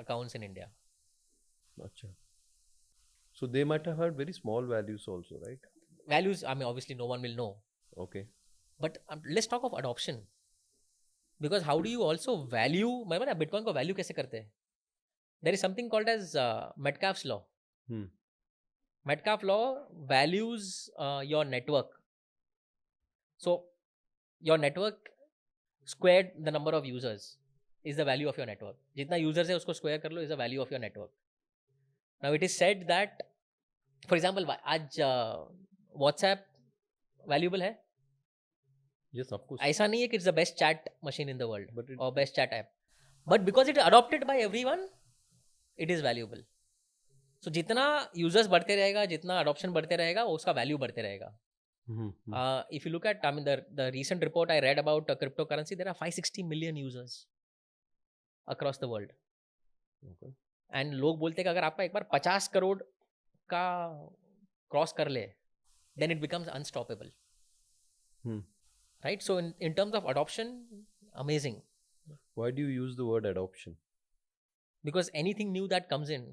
accounts in India. Acha. So they might have had very small values also, right? Values, I mean, obviously no one will know. Okay. But let's talk of adoption. Because how do you also value, मैं ना Bitcoin को value कैसे करते हैं? There is something called as Metcalfe's law. Metcalfe law values your network. So your network squared the number of users is the value of your network. जितना users है उसको square कर लो is the value of your network. Now it is said that, for example, आज WhatsApp valuable है. Yes, of course. ऐसा नहीं है कि it's the best chat machine in the world But it- or best chat app. But because it is adopted by everyone, it is valuable. So जितना users बढ़ते रहेगा, जितना adoption बढ़ते रहेगा, उसका value बढ़ते रहेगा. If you look at, I mean, the recent report I read about cryptocurrency, there are 560 million users across the world. Okay. And लोग बोलते हैं कि अगर आपका एक बार 50 करोड़ का क्रॉस कर ले, then it becomes unstoppable. Right? So in terms of adoption, amazing. Why do you use the word adoption? Because anything new that comes in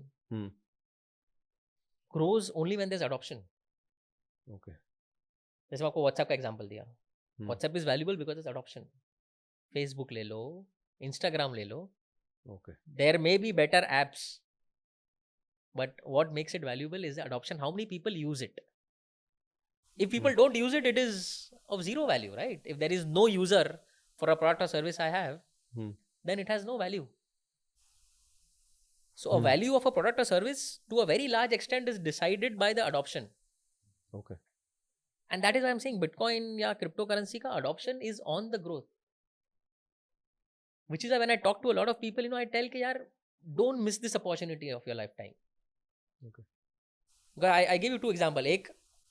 grows only when there's adoption. Okay. जैसे मैं आपको WhatsApp का example दिया. WhatsApp is valuable because it's adoption. Facebook ले लो, Instagram ले लो. Okay. There may be better apps, but what makes it valuable is the adoption. How many people use it? If people don't use it, it is of zero value, right? If there is no user for a product or service I have, then it has no value. So a value of a product or service to a very large extent is decided by the adoption. Okay. And that is why I'm saying Bitcoin या cryptocurrency का adoption is on the growth. Which is why when I talk to a lot of people, I tell कि यार, don't miss this opportunity of your lifetime. Okay. Because I give you two examples. एक,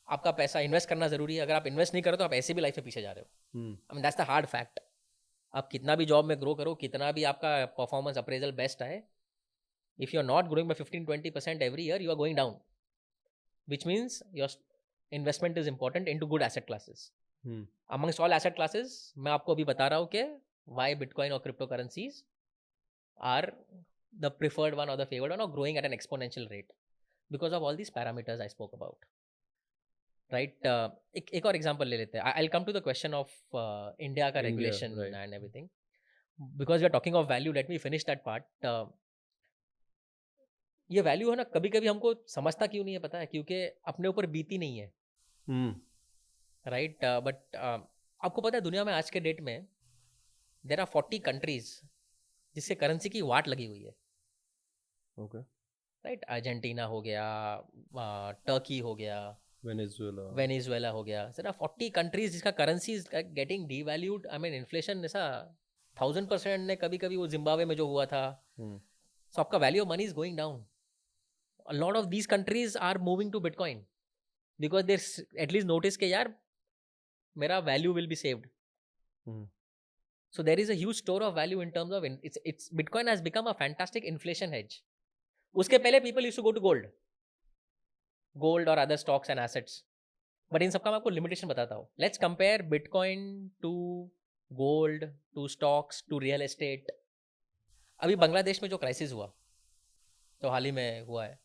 आपका पैसा invest करना जरूरी है. अगर आप इन्वेस्ट नहीं करो तो आप ऐसे भी लाइफ में पीछे जा रहे हो. I mean, that's the hard fact. आप कितना भी जॉब में ग्रो करो, कितना भी आपका परफॉर्मेंस अप्रेजल बेस्ट है, if you're not growing by 15-20% every year, you are going down. Which means your investment is important into good asset classes. Amongst all asset classes, मैं आपको अभी बता रहा हूँ कि why Bitcoin or cryptocurrencies are the preferred one or the favored one or growing at an exponential rate because of all these parameters I spoke about. Right? एक और example ले लेते हैं. I'll come to the question of India का regulation right. and everything. Because we are talking of value, let me finish that part. ये value है ना, कभी कभी हमको समझता क्यों नहीं है पता है, क्योंकि अपने ऊपर बीती नहीं है. राइट. बट आपको पता है दुनिया में आज के डेट में देयर आर 40 कंट्रीज जिससे करेंसी की वाट लगी हुई है. ओके. राइट. अर्जेंटीना हो गया, टर्की हो गया, वेनेजुएला हो गया. देयर आर 40 कंट्रीज जिसका currency is getting devalued. I mean inflation ऐसा 1000% ने कभी कभी वो जिम्बाब्वे में जो हुआ था. सो आपका value of money is going down. A lot of these countries are moving to Bitcoin because they at least notice कि यार मेरा value will be saved. So there is a huge store of value in terms of it's Bitcoin has become a fantastic inflation hedge. उसके पहले people used to go to gold or other stocks and assets. But इन सबका मैं आपको limitation बताता हूँ. Let's compare Bitcoin to gold, to stocks, to real estate. अभी बांग्लादेश में जो क्राइसिस हुआ, तो हाल ही में हुआ है,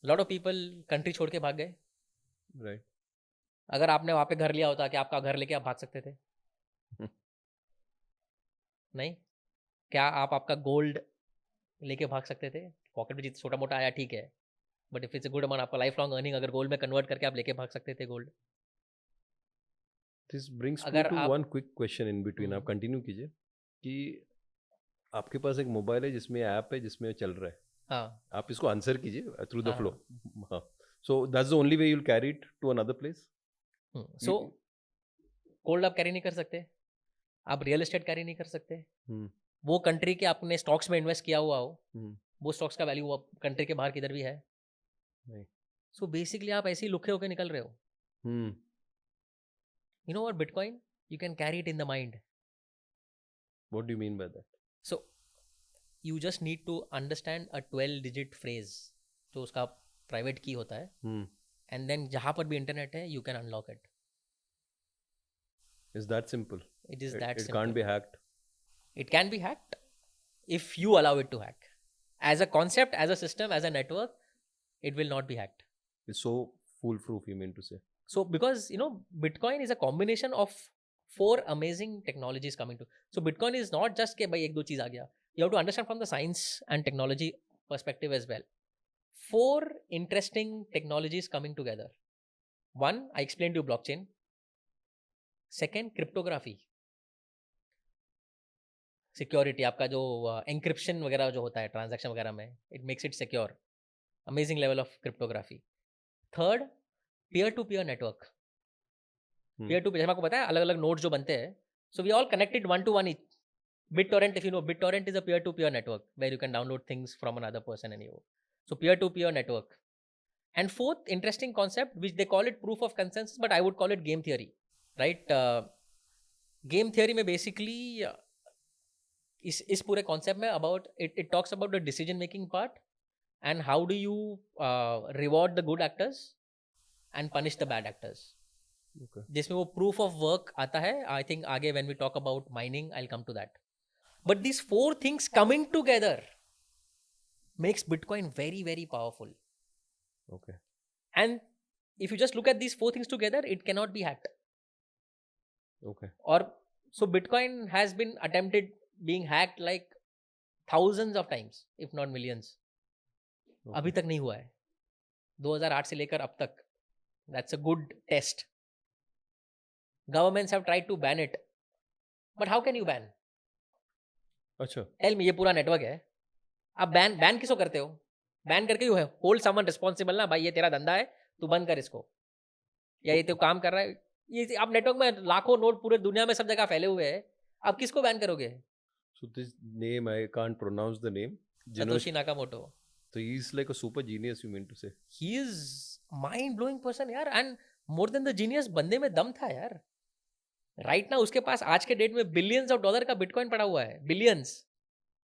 लॉट ऑफ पीपल कंट्री छोड़ के भाग गए. राइट. अगर आपने वहां पे घर लिया होता कि आपका घर लेके आप भाग सकते थे? नहीं. क्या आप आपका गोल्ड लेके भाग सकते थे? पॉकेट में जितना छोटा मोटा आया ठीक है, but if it's a good amount, आपका लाइफ लॉन्ग अर्निंग अगर गोल्ड में कन्वर्ट करके आप लेके भाग सकते थे गोल्ड. दिस ब्रिंग्स अगर टू आप- one quick question in between. आप कंटिन्यू कीजिए कि आपके पास एक मोबाइल है जिसमें ऐप है जिसमें चल रहा है. हाँ. आप इसको आंसर कीजिए थ्रू द हाँ. फ्लो. हाँ. So that's the only way you will carry it to another place. So gold आप कैरी नहीं कर सकते, आप रियल एस्टेट कैरी नहीं कर सकते. वो कंट्री के आपने स्टॉक्स में इन्वेस्ट किया हुआ हो, वो स्टॉक्स का वैल्यू कंट्री के बाहर किधर भी है. नहीं. सो बेसिकली आप ऐसे ही लुखे होके निकल रहे हो. You know what Bitcoin? You can carry it in the mind. What do you mean by that? So you just need to understand a 12-digit phrase जो उसका private key होता है, Hmm. and then जहाँ पर भी internet है, you can unlock it. Is that simple? It is It that simple. can't be hacked. It can be hacked if you allow it to hack. As a concept, as a system, as a network, it will not be hacked. It's so foolproof, you mean to say? So because Bitcoin is a combination of 4 amazing technologies coming to. So Bitcoin is not just कि भाई एक दो चीज आ गया. You have to understand from the science and technology perspective as well. 4 interesting technologies coming together. One, I explained to you blockchain. Second, cryptography. Security, आपका जो encryption वगैरह जो होता है transaction वगैरह में, it makes it secure. Amazing level of cryptography. Third, peer-to-peer network. Peer-to-peer, जैसे आपको पता है अलग अलग नोड्स जो बनते हैं. So we all connected one to one. BitTorrent, if you know, BitTorrent is a peer-to-peer network where you can download things from another person and you. So peer-to-peer network. And fourth interesting concept, which they call it proof of consensus, but I would call it game theory, right? Game theory में basically इस पूरे concept में about it talks about the decision making part and how do you reward the good actors and punish the bad actors. Okay. जिसमें वो proof of work आता है. I think आगे when we talk about mining, I'll come to that. But these 4 things coming together makes Bitcoin very, very powerful. Okay. And if you just look at these 4 things together, it cannot be hacked. Okay. Or so Bitcoin has been attempted being hacked like thousands of times, if not millions. Okay. अभी तक नहीं हुआ है. 2008 से लेकर अब तक. That's a good test. Governments have tried to ban it. But how can you ban? अच्छा. Tell me, ये पूरा नेटवर्क है. आप बैन किसको करते हो? बैन करके यू है होल्ड समवन रिस्पॉन्सिबल ना, भाई ये तेरा धंधा है, तू बंद कर इसको, या ये तो काम कर रहा है. ये आप नेटवर्क में लाखों नोड पूरे दुनिया में सब जगह फैले हुए हैं, आप किसको बैन करोगे? So this name, I can't pronounce the name. Satoshi Nakamoto. So he's like a super genius, you mean to say? He is mind blowing person यार, and more than the genius, बंदे में दम था यार. Right ना उसके पास आज के डेट में बिलियंस ऑफ डॉलर का बिटकॉइन पड़ा हुआ है. बिलियंस.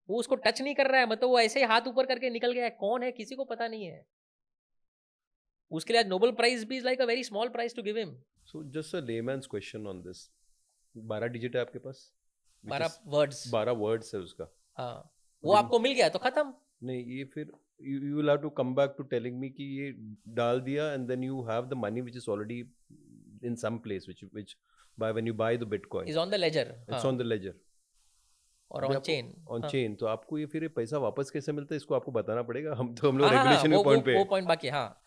वो उसको टच नहीं कर रहा है, मतलब वो ऐसे ही हाथ ऊपर करके निकल गया है. कौन है किसी को पता नहीं है. उसके लिए आज नोबेल प्राइज भी is like a very small prize to give him. So just a layman's question on this. 12 digit है आपके पास? 12 वर्ड्स. 12 वर्ड्स है उसका. हाँ, वो आपको मिल गया तो खत्म. नहीं, ये फिर you will have to come back to telling me कि ये डाल दिया and then you have the money which is already in some place which by when you buy the Bitcoin. Is on the ledger. It's on the ledger. और on chain. On chain. तो आपको ये फिर ये पैसा वापस कैसे मिलता है, इसको आपको बताना पड़ेगा. हम लोग हाँ, रेगुलेशन के पॉइंट पे. वो पॉइंट बाकी. हाँ,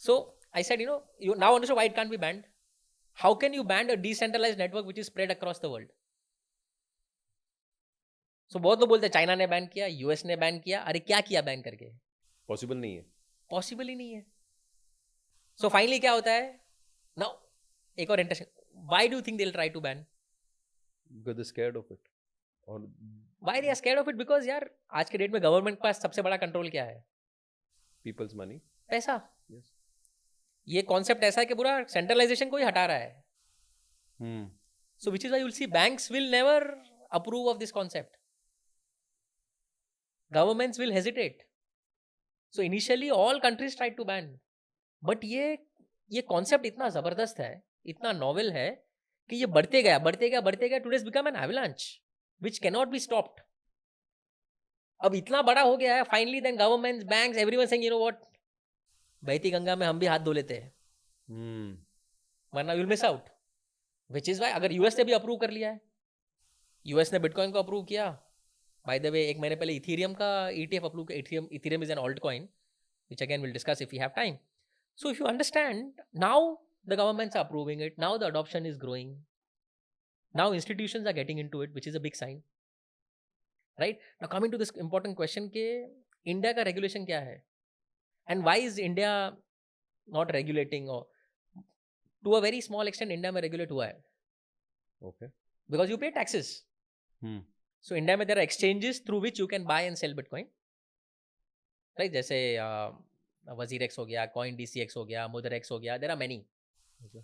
so I said you now understand why it can't be banned. How can you ban a decentralized network which is spread across the world? So बहुत लोग बोलते हैं चाइना ने बैन किया, यूएस ने बैन किया. अरे क्या किया बैन करके? पॉसिबल नहीं है. पॉसिबल ही नहीं है. सो फाइनली क्या होता है नाउ, एक और interesting, why do you think they will try to ban? Because they're scared of it. और why they are scared of it? Because यार आज के डेट में गवर्नमेंट के पास सबसे बड़ा कंट्रोल क्या है? people's money. पैसा. Yes. ये कॉन्सेप्ट ऐसा है कि पूरा सेंट्रलाइजेशन को ही हटा रहा है. Hmm. So which is why you will see banks will never approve of this concept. Governments will hesitate. So initially all countries tried to ban. But ये concept इतना जबरदस्त है, इतना novel है कि ये बढ़ते गया. Today has become an avalanche which cannot be stopped. अब इतना बड़ा हो गया है. Finally then governments, banks, everyone saying, you know what, बहती गंगा में हम भी हाथ धो लेते हैं, वरना you'll miss out. Which is why अगर यूएस ने भी अप्रूव कर लिया है, यूएस ने बिटकॉइन को अप्रूव किया. बाय द वे एक महीने पहले इथेरियम का ETF अप्रूव किया. Ethereum is an alt coin which again we'll discuss if we have time. So if you understand, now the governments are approving it, now the adoption is growing, now institutions are getting into it, which is a big sign. Right? Now coming to this important question कि India का regulation क्या है and why is India not regulating, or to a very small extent India में regulate हुआ है. Okay. Because you pay taxes. So India में there are exchanges through which you can buy and sell Bitcoin. Right? जैसे WazirX हो गया, CoinDCX हो गया, MudraX हो गया. There are many. Okay.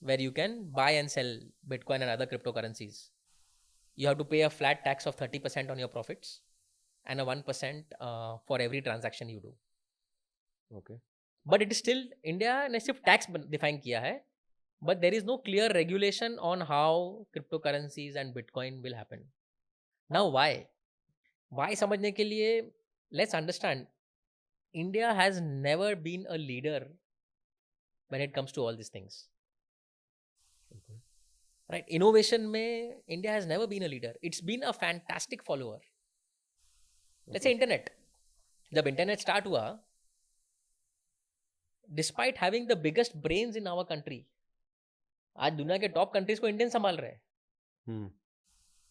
where you can buy and sell Bitcoin and other cryptocurrencies. You have to pay a flat tax of 30% on your profits and a 1% for every transaction you do. Okay. But it is still, India ने सिर्फ tax define किया है, but there is no clear regulation on how cryptocurrencies and Bitcoin will happen. Now why? Why समझने के लिए, let's understand, India has never been a leader when it comes to all these things. Okay. Right? Innovation में India has never been a leader. It's been a fantastic follower. Let's say internet. जब internet start हुआ, despite having the biggest brains in our country, आज दुनिया के top countries को Indian संभाल रहे हैं. Hmm.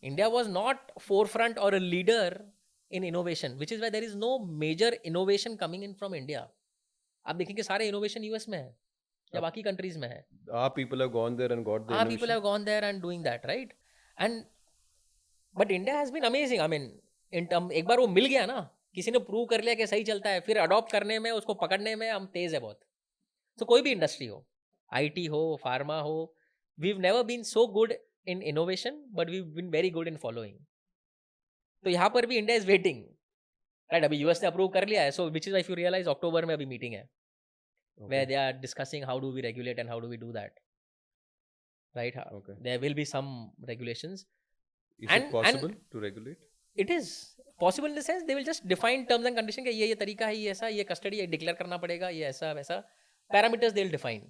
India was not forefront or a leader in innovation, which is why there is no major innovation coming in from India. आप देखेंगे सारे innovation US में है या बाकी countries में है. Our people have gone there and got the People innovation. have gone there and doing that, right? And but India has been amazing. I mean, in term, एक बार वो मिल गया ना, किसी ने प्रूव कर लिया कि सही चलता है, फिर अडॉप्ट करने में, उसको पकड़ने में हम तेज है बहुत. So कोई भी इंडस्ट्री हो, IT हो, फार्मा हो, we've never been so good in innovation, but we've been very good in following. तो यहाँ पर भी इंडिया इज वेटिंग, राइट? अभी यूएस ने अप्रूव कर लिया है, so which is, if you realise, October में अभी मीटिंग है where they are discussing how do we regulate and how do we do that, right? Okay. There will be some regulations. Is it possible to regulate? It is possible in the sense they will just define terms and conditions कि ये तरीका है, ये ऐसा, ये custody ये declare करना पड़ेगा, ये ऐसा वैसा, parameters they will define,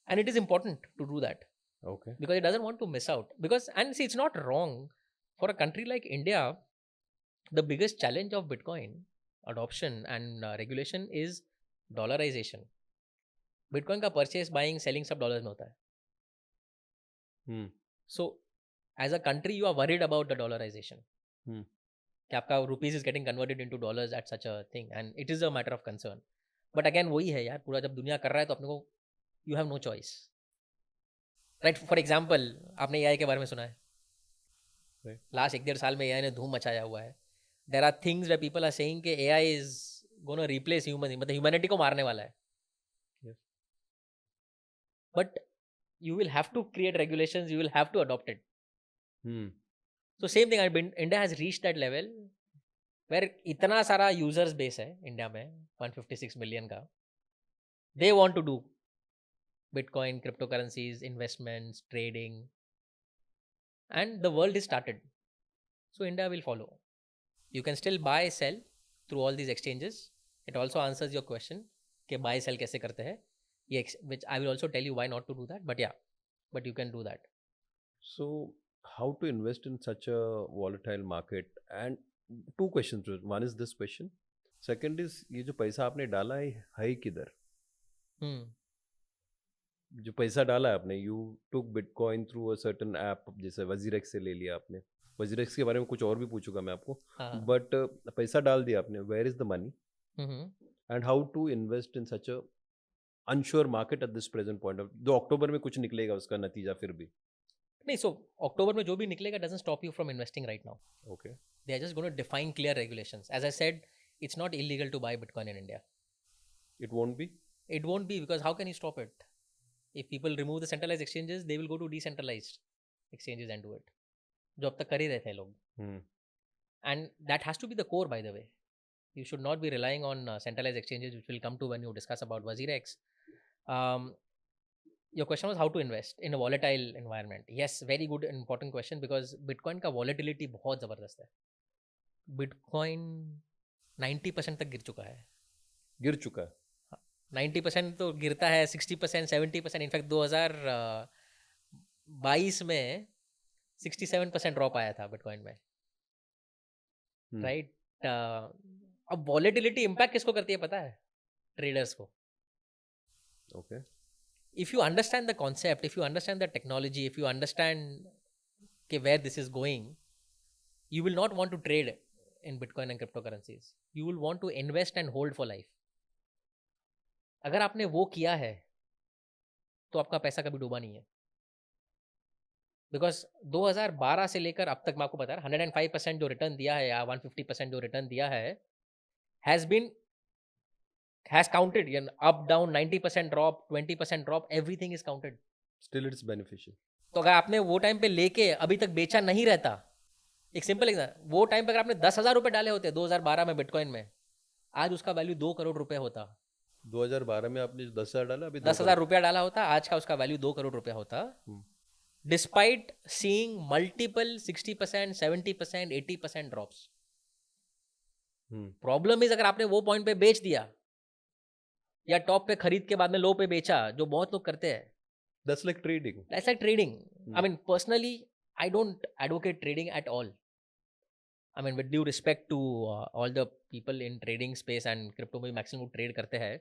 and it is important to do that. Okay. Because it doesn't want to miss out. Because, and see, it's not wrong for a country like India. The biggest challenge of Bitcoin adoption and regulation is dollarization. Bitcoin का purchase, buying, selling सब dollars में होता है. So, as a country, you are worried about the dollarization. कि आपका rupees is getting converted into dollars at such a thing, and it is a matter of concern. But again, वही है यार, पूरा जब दुनिया कर रहा है तो अपने को, you have no choice. Right? For example, आपने AI के बारे में सुना है? लास्ट 1-1.5 साल में AI ने धूम मचाया हुआ है. There are things where people are saying कि AI is gonna replace human, मतलब ह्यूमैनिटी को मारने वाला है. But you will have to create regulations, you will have to adopt it. So same thing, India has reached that level where इतना सारा users base है India में, 156 million का. They want to do Bitcoin, cryptocurrencies, investments, trading, and the world is started. So India will follow. You can still buy, sell through all these exchanges. It also answers your question कि buy, sell कैसे करते हैं, which I will also tell you why not to do that. But yeah, but you can do that. So how to invest in such a volatile market? And two questions. One is this question. Second is, ये जो पैसा आपने डाला है किधर? जो पैसा डाला है आपने, you took bitcoin through a certain app, जैसे वजीरेक्स से ले लिया आपने. वजीरेक्स के बारे में कुछ और भी पूछूंगा मैं आपको, बट पैसा डाल दिया आपने, where is the money and how to invest in such a unsure market at this present point of, जो अक्टूबर में कुछ निकलेगा उसका नतीजा फिर भी नहीं. सो अक्टूबर में जो भी निकलेगा doesn't stop you from investing right now. Okay. They are just gonna define clear regulations. As I said, it's not illegal to buy Bitcoin in India. It won't be. It won't be, because how can you stop it? If people remove the centralized exchanges, they will go to decentralized exchanges and do it. जो अब तक कर ही रहे थे लोग. And that has to be the core, by the way. You should not be relying on centralized exchanges, which will come to when you discuss about WazirX. Your question was how to invest in a volatile environment. Yes, very good and important question, because Bitcoin का volatility बहुत ज़बरदस्त है. Bitcoin 90% तक गिर चुका है. गिर चुका है. 90% तो गिरता है, 60%, 70%. इनफैक्ट 2022 में 67% ड्रॉप आया था बिटकॉइन में, राइट? अब वॉलेटिलिटी इम्पैक्ट किसको करती है पता है? ट्रेडर्स को. Okay. If you understand the concept, if you understand the technology, if you understand कि where this is going, you will not want to trade in bitcoin and crypto currencies. You will want to invest and hold for life. अगर आपने वो किया है तो आपका पैसा कभी डूबा नहीं है. बिकॉज 2012 से लेकर अब तक मैं आपको बता रहा, 105% जो रिटर्न दिया है या 150% जो रिटर्न दिया है has counted. Up down, 90% drop, 20% drop, everything is counted. Still, it's beneficial. तो अगर आपने वो टाइम पे लेके अभी तक बेचा नहीं रहता, एक सिंपल एग्जाम्पल, वो टाइम पे अगर आपने 10,000 रुपए डाले होते 2012 में बिटकॉइन में, आज उसका वैल्यू 2 करोड़ रुपए होता. 2012 में आपने जो 10,000 डाला, अभी 10,000 रुपया डाला होता, आज का उसका वैल्यू 2 करोड़ रुपया होता. Despite seeing multiple 60%, 70%, 80% drops. Problem is अगर आपने वो पॉइंट पे बेच दिया या टॉप पे खरीद के बाद में लो पे बेचा, जो बहुत लोग करते हैं. That's like trading. That's like trading. I mean, personally, I don't advocate trading at all. I mean, with due respect to all the people in trading space and crypto में maximum trade करते हैं.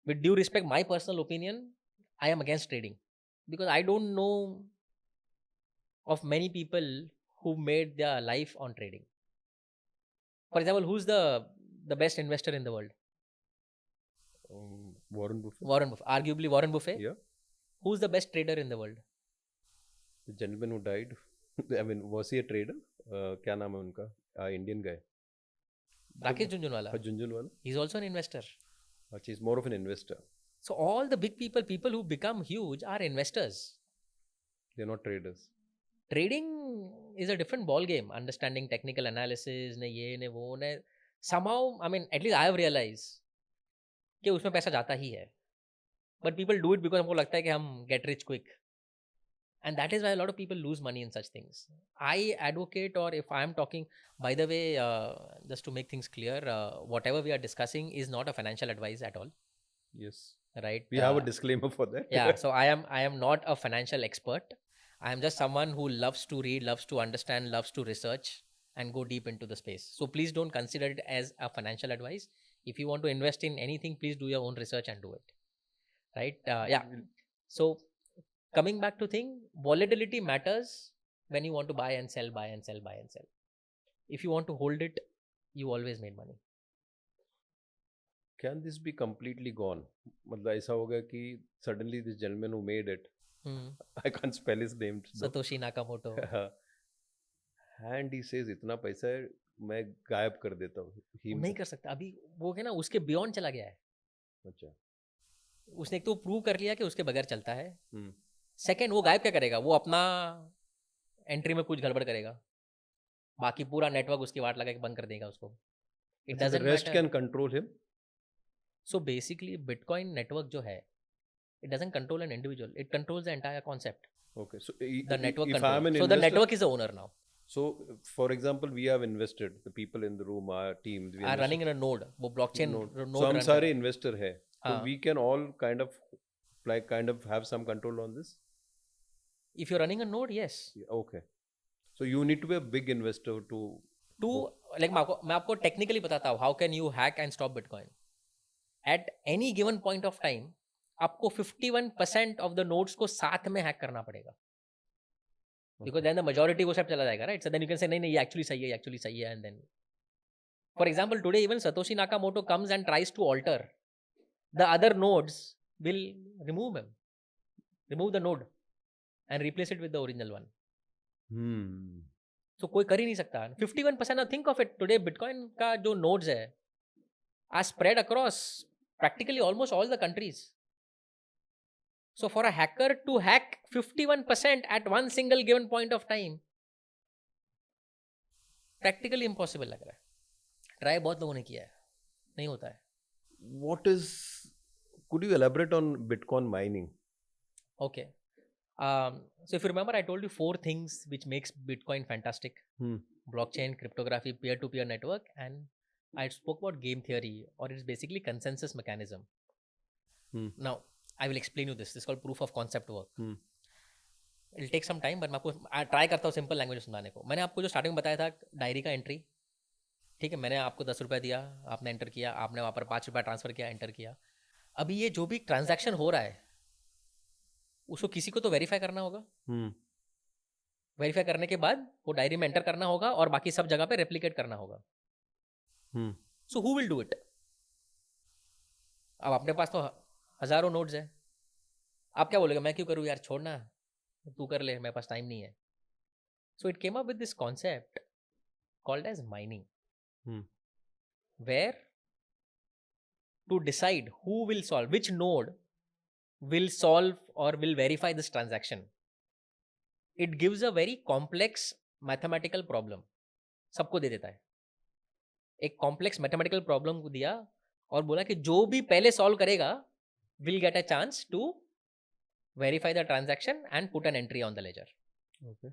With due respect, my personal opinion, I am against trading because I don't know of many people who made their life on trading. For example, who's the best investor in the world? Warren Buffett. Warren Buffett. Arguably Warren Buffett. Yeah. Who's the best trader in the world? The gentleman who died. I mean, was he a trader? क्या नाम है उनका? Indian guy. Rakesh Jhunjhunwala. Jhunjhunwala. He's also an investor. He's more of an investor. So all the big people who become huge are investors. They're not traders. Trading is a different ball game. Understanding technical analysis, ne ye ne wo ne. Somehow, I mean, at least I have realized कि उसमें पैसा जाता ही है. But people do it because हमको लगता है कि हम get rich quick. And that is why a lot of people lose money in such things. I advocate, or if I am talking, by the way, just to make things clear, whatever we are discussing is not a financial advice at all. Yes. Right? We have a disclaimer for that. Yeah. So I am not a financial expert. I am just someone who loves to read, loves to understand, loves to research and go deep into the space. So please don't consider it as a financial advice. If you want to invest in anything, please do your own research and do it. Right? Yeah. So coming back to thing, volatility matters when you want to buy and sell, buy and sell, buy and sell. If you want to hold it, you always made money. Can this be completely gone? मतलब ऐसा होगा कि suddenly this gentleman who made it, I can't spell his name. Satoshi Nakamoto. And he says इतना पैसा है मैं गायब कर देता हूँ. नहीं कर सकता अभी, वो है ना उसके बियॉन्ड चला गया है. अच्छा. उसने एक तो प्रूव कर लिया कि उसके बगैर चलता है. सेकंड, वो गायब क्या करेगा? वो अपना एंट्री में कुछ गड़बड़ करेगा, बाकी पूरा नेटवर्क उसकी वाट लगा के बंद कर देगा उसको. It doesn't the rest matter. can control him. So basically, Bitcoin network जो है, it doesn't control an individual. It controls the entire concept. Okay. So The network if controls. I'm an So the investor, network is the owner now. So for example, we have invested. The people in the room, our teams, we Are running in a node. वो blockchain node. node So हम run सारे कर- investor है. So हाँ. we can all kind of have some control on this. If you're running a node, yes. Yeah, okay. So you need to be a big investor to. Like मैं आपको technically बताता हूँ how can you hack and stop Bitcoin. At any given point of time, आपको 51% of the nodes को साथ में hack करना पड़ेगा. Because then the majority वो सब चला जाएगा, right? So then you can say नहीं ये actually सही है, and then, for example, today even Satoshi Nakamoto comes and tries to alter, the other nodes will remove the node and replace it with the original one. So कोई कर ही नहीं सकता. 51%. Now think of it, today Bitcoin का जो nodes है are spread across practically almost all the countries. So for a hacker to hack 51% at one single given point of time, practically impossible लग रहा है. Try बहुत लोगों ने किया है, नहीं होता है. Could you elaborate on Bitcoin mining? Okay. So if you remember, I told you 4 things which makes Bitcoin fantastic. Blockchain, cryptography, peer-to-peer network, and I spoke about game theory, or it's basically consensus mechanism. Now, I will explain you this. This is called proof of concept work. It'll take some time, but मैं आपको try करता हूँ simple language सुनाने को. मैंने आपको जो starting में बताया था डायरी का एंट्री, ठीक है, मैंने आपको 10 रुपये दिया, आपने एंटर किया, आपने वहाँ पर 5 रुपये ट्रांसफर किया, एंटर किया. अभी ये जो भी ट्रांजैक्शन हो रहा है उसको किसी को तो वेरीफाई करना होगा. वेरीफाई करने के बाद वो डायरी में एंटर करना होगा और बाकी सब जगह पे रेप्लिकेट करना होगा. So who will do it? अब अपने पास तो हजारों नोट्स है, आप क्या बोलेगा? मैं क्यों करूँ यार, छोड़ना, तू कर ले, मेरे पास टाइम नहीं है. So it came up with this concept called as mining, where to decide who will solve which node will solve or will verify this transaction. It gives a very complex mathematical problem. सबको दे देता है. एक complex mathematical problem को दिया और बोला कि जो भी पहले solve करेगा will get a chance to verify the transaction and put an entry on the ledger. Okay.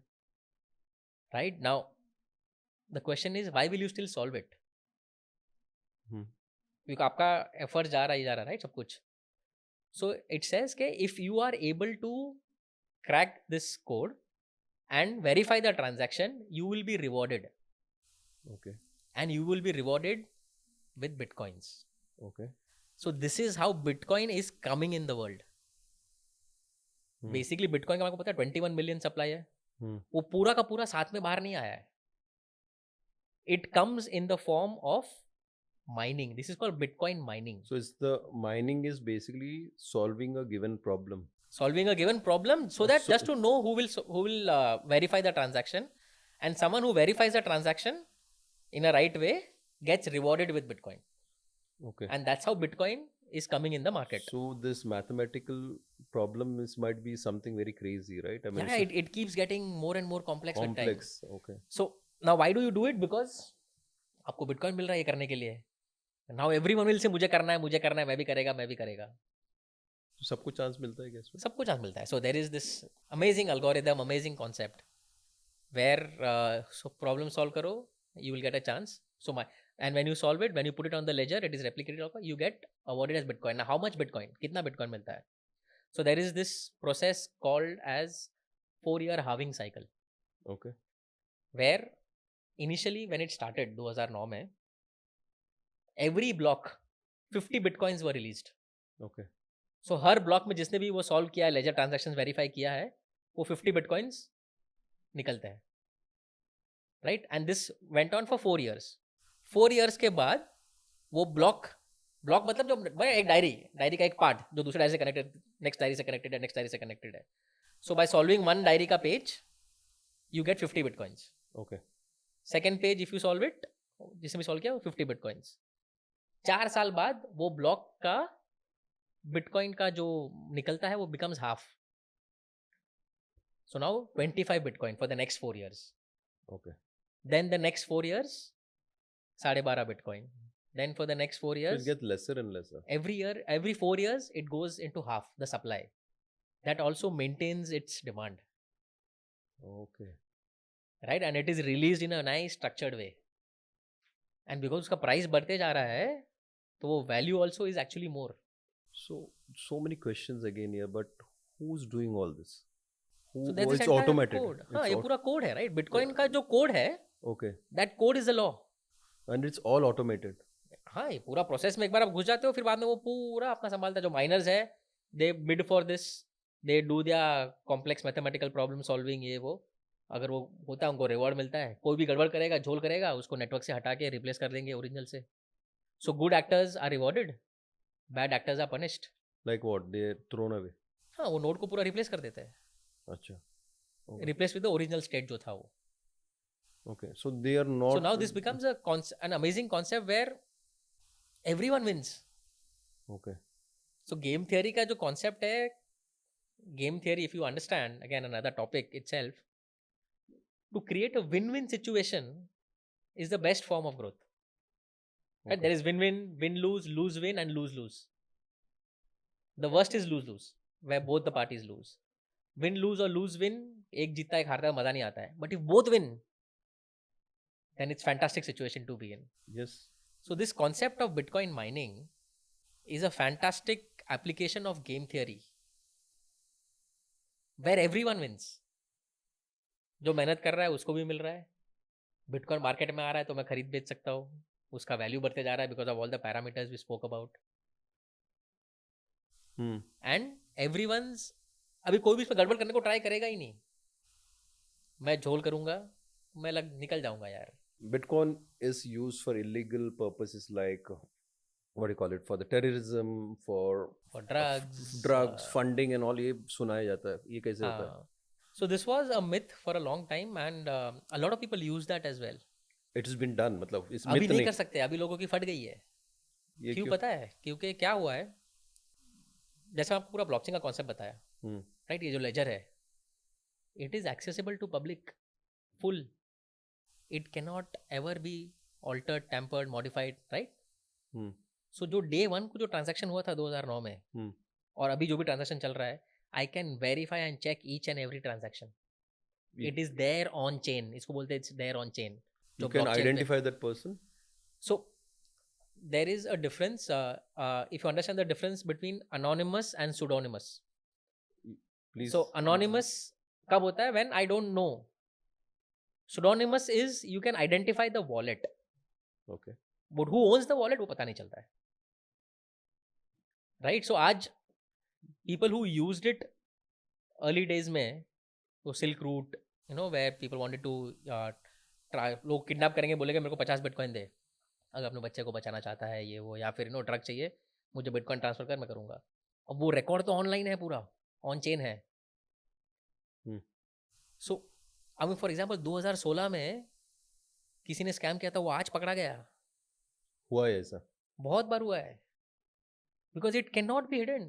Right? Now, the question is, why will you still solve it? क्योंकि आपका effort जा रहा है, right? सब कुछ. So, it says कि if you are able to crack this code and verify the transaction, you will be rewarded. Okay. And you will be rewarded with bitcoins. Okay. So this is how Bitcoin is coming in the world. Basically Bitcoin का आपको पता है 21 million supply है. वो पूरा का पूरा साथ में बाहर नहीं आया है. It comes in the form of mining. This is called Bitcoin mining. So it's the mining is basically solving a given problem. Solving a given problem so that just to know who will verify the transaction, and someone who verifies the transaction in a right way gets rewarded with Bitcoin. Okay. And that's how Bitcoin is coming in the market. So this mathematical problem might be something very crazy, right? I mean, yeah, it keeps getting more and more complex with time. Okay. So now why do you do it? Because आपको Bitcoin मिल रहा है ये करने के लिए. Now everyone will say मुझे करना है, मैं भी करेगा. तो सबको चांस मिलता है क्या इसमें? सबको चांस मिलता है. So there is this amazing algorithm, amazing concept where so problem solve करो, you will get a chance. And when you solve it, when you put it on the ledger, it is replicated. You get awarded as Bitcoin. Now, how much Bitcoin? कितना Bitcoin मिलता है? So there is this process called as 4-year halving cycle. Okay. Where initially when it started 2009 में, every block 50 Bitcoins were released. Okay. So her block में जिसने भी वो solve किया है, ledger transactions verify किया है, वो 50 Bitcoins निकलते हैं. Right? And this went on for 4 years. 4 years के बाद वो ब्लॉक मतलब जो एक डायरी का एक पार्ट जो दूसरे डायरी से कनेक्टेड, नेक्स्ट डायरी से कनेक्टेड है, नेक्स्ट डायरी से कनेक्टेड है. सो बाय सॉल्विंग वन डायरी का page you get 50 bitcoins. Okay. Second page if you solve it, जिसने भी सॉल्व किया वो 50 बिटकॉइंस. 4 साल बाद वो ब्लॉक का बिटकॉइन का जो निकलता है वो becomes half. So now 25 bitcoin for the next 4 years. Okay. Then the next 4 years 12.5 Bitcoin. Then for the next 4 years, so it gets lesser and lesser. Every 4 years, it goes into half the supply. That also maintains its demand. Okay. Right? And it is released in a nice structured way. And because उसका price बढ़ते जा रहा है, तो वो value also is actually more. So many questions again here, but who's doing all this? So that's it's automated. Code. हाँ, ये पूरा code है, right? Bitcoin का जो code है, okay, that code is the law. And it's all automated. हाँ, ये पूरा प्रोसेस में एक बार आप घुस जाते हो, फिर बाद में वो पूरा अपना संभालता है. जो माइनर्स है, they bid for this, they do their complex mathematical problem solving, ये वो. अगर वो होता है उनको रिवॉर्ड मिलता है. कोई भी गड़बड़ करेगा, झोल करेगा, उसको नेटवर्क से हटा के रिप्लेस कर देंगे ओरिजिनल से. So good actors are rewarded, bad actors are punished. Like what? They thrown away. हाँ, वो नोड को पूरा रिप्लेस कर देते हैं. अच्छा. Replace with the original state जो था वो. Okay, so they are not. So now this becomes an amazing concept where everyone wins. Okay. So game theory का जो concept है, game theory, if you understand, again another topic itself, to create a win-win situation is the best form of growth. Okay. Right? There is win-win, win-lose, lose-win, and lose-lose. The worst is lose-lose, where both the parties lose. Win-lose or lose-win, एक जीतता एक हारता, मजा नहीं आता है. But if both win, then it's fantastic situation to be in. Yes. So this concept of Bitcoin mining is a fantastic application of game theory where everyone wins. जो मेहनत कर रहा है उसको भी मिल रहा है. Bitcoin मार्केट में आ रहा है तो मैं खरीद बेच सकता हूँ. उसका वैल्यू बढ़ते जा रहा है because of all the parameters we spoke about. And everyone's, अभी कोई भी इस पर गड़बड़ करने को ट्राई करेगा ही नहीं. मैं झोल करूंगा, मैं निकल जाऊंगा यार. Bitcoin is used for illegal purposes like what do you call it, for the terrorism, for drugs, funding and all. ये सुनाया जाता है. ये कैसे होता है? So this was a myth for a long time and a lot of people use that as well. It has been done. मतलब इस अभी नहीं कर सकते, अभी लोगों की फट गई है. ये क्यों पता है? क्योंकि क्या हुआ है, जैसे आपको पूरा ब्लॉकचेन का कॉन्सेप्ट बताया, हम्म, राइट, ये जो लेजर है, it is accessible to public full, it can not ever be altered, tampered, modified, right. Hmm, so जो डे वन को जो ट्रांजेक्शन हुआ था 2009 में, हम्म. और अभी जो भी ट्रांजेक्शन चल रहा है, I can verify and check each and every transaction. It is there on chain, इसको बोलते हैं it's there on chain. You can identify that person. So there is a difference, if you understand the difference between anonymous and pseudonymous. Please. So anonymous कब होता है? When I don't know. Pseudonymous is you can identify the wallet, Okay. but who owns the wallet वो पता नहीं चलता है, right? So आज people who used it early days में, वो Silk Route, you know, where people wanted to try, लोग kidnap करेंगे, बोलेंगे मेरे को 50 बिटकॉइन दे अगर अपने बच्चे को बचाना चाहता है, ये वो, या फिर नो ड्रग चाहिए, मुझे बिटकॉइन ट्रांसफर कर, मैं करूँगा. अब वो रिकॉर्ड तो ऑनलाइन है, पूरा ऑन चेन है. सो आई मीन फॉर एग्जांपल 2016 में किसी ने स्कैम किया था, वो आज पकड़ा गया. हुआ है ऐसा? बहुत बार हुआ है, because it can not be hidden.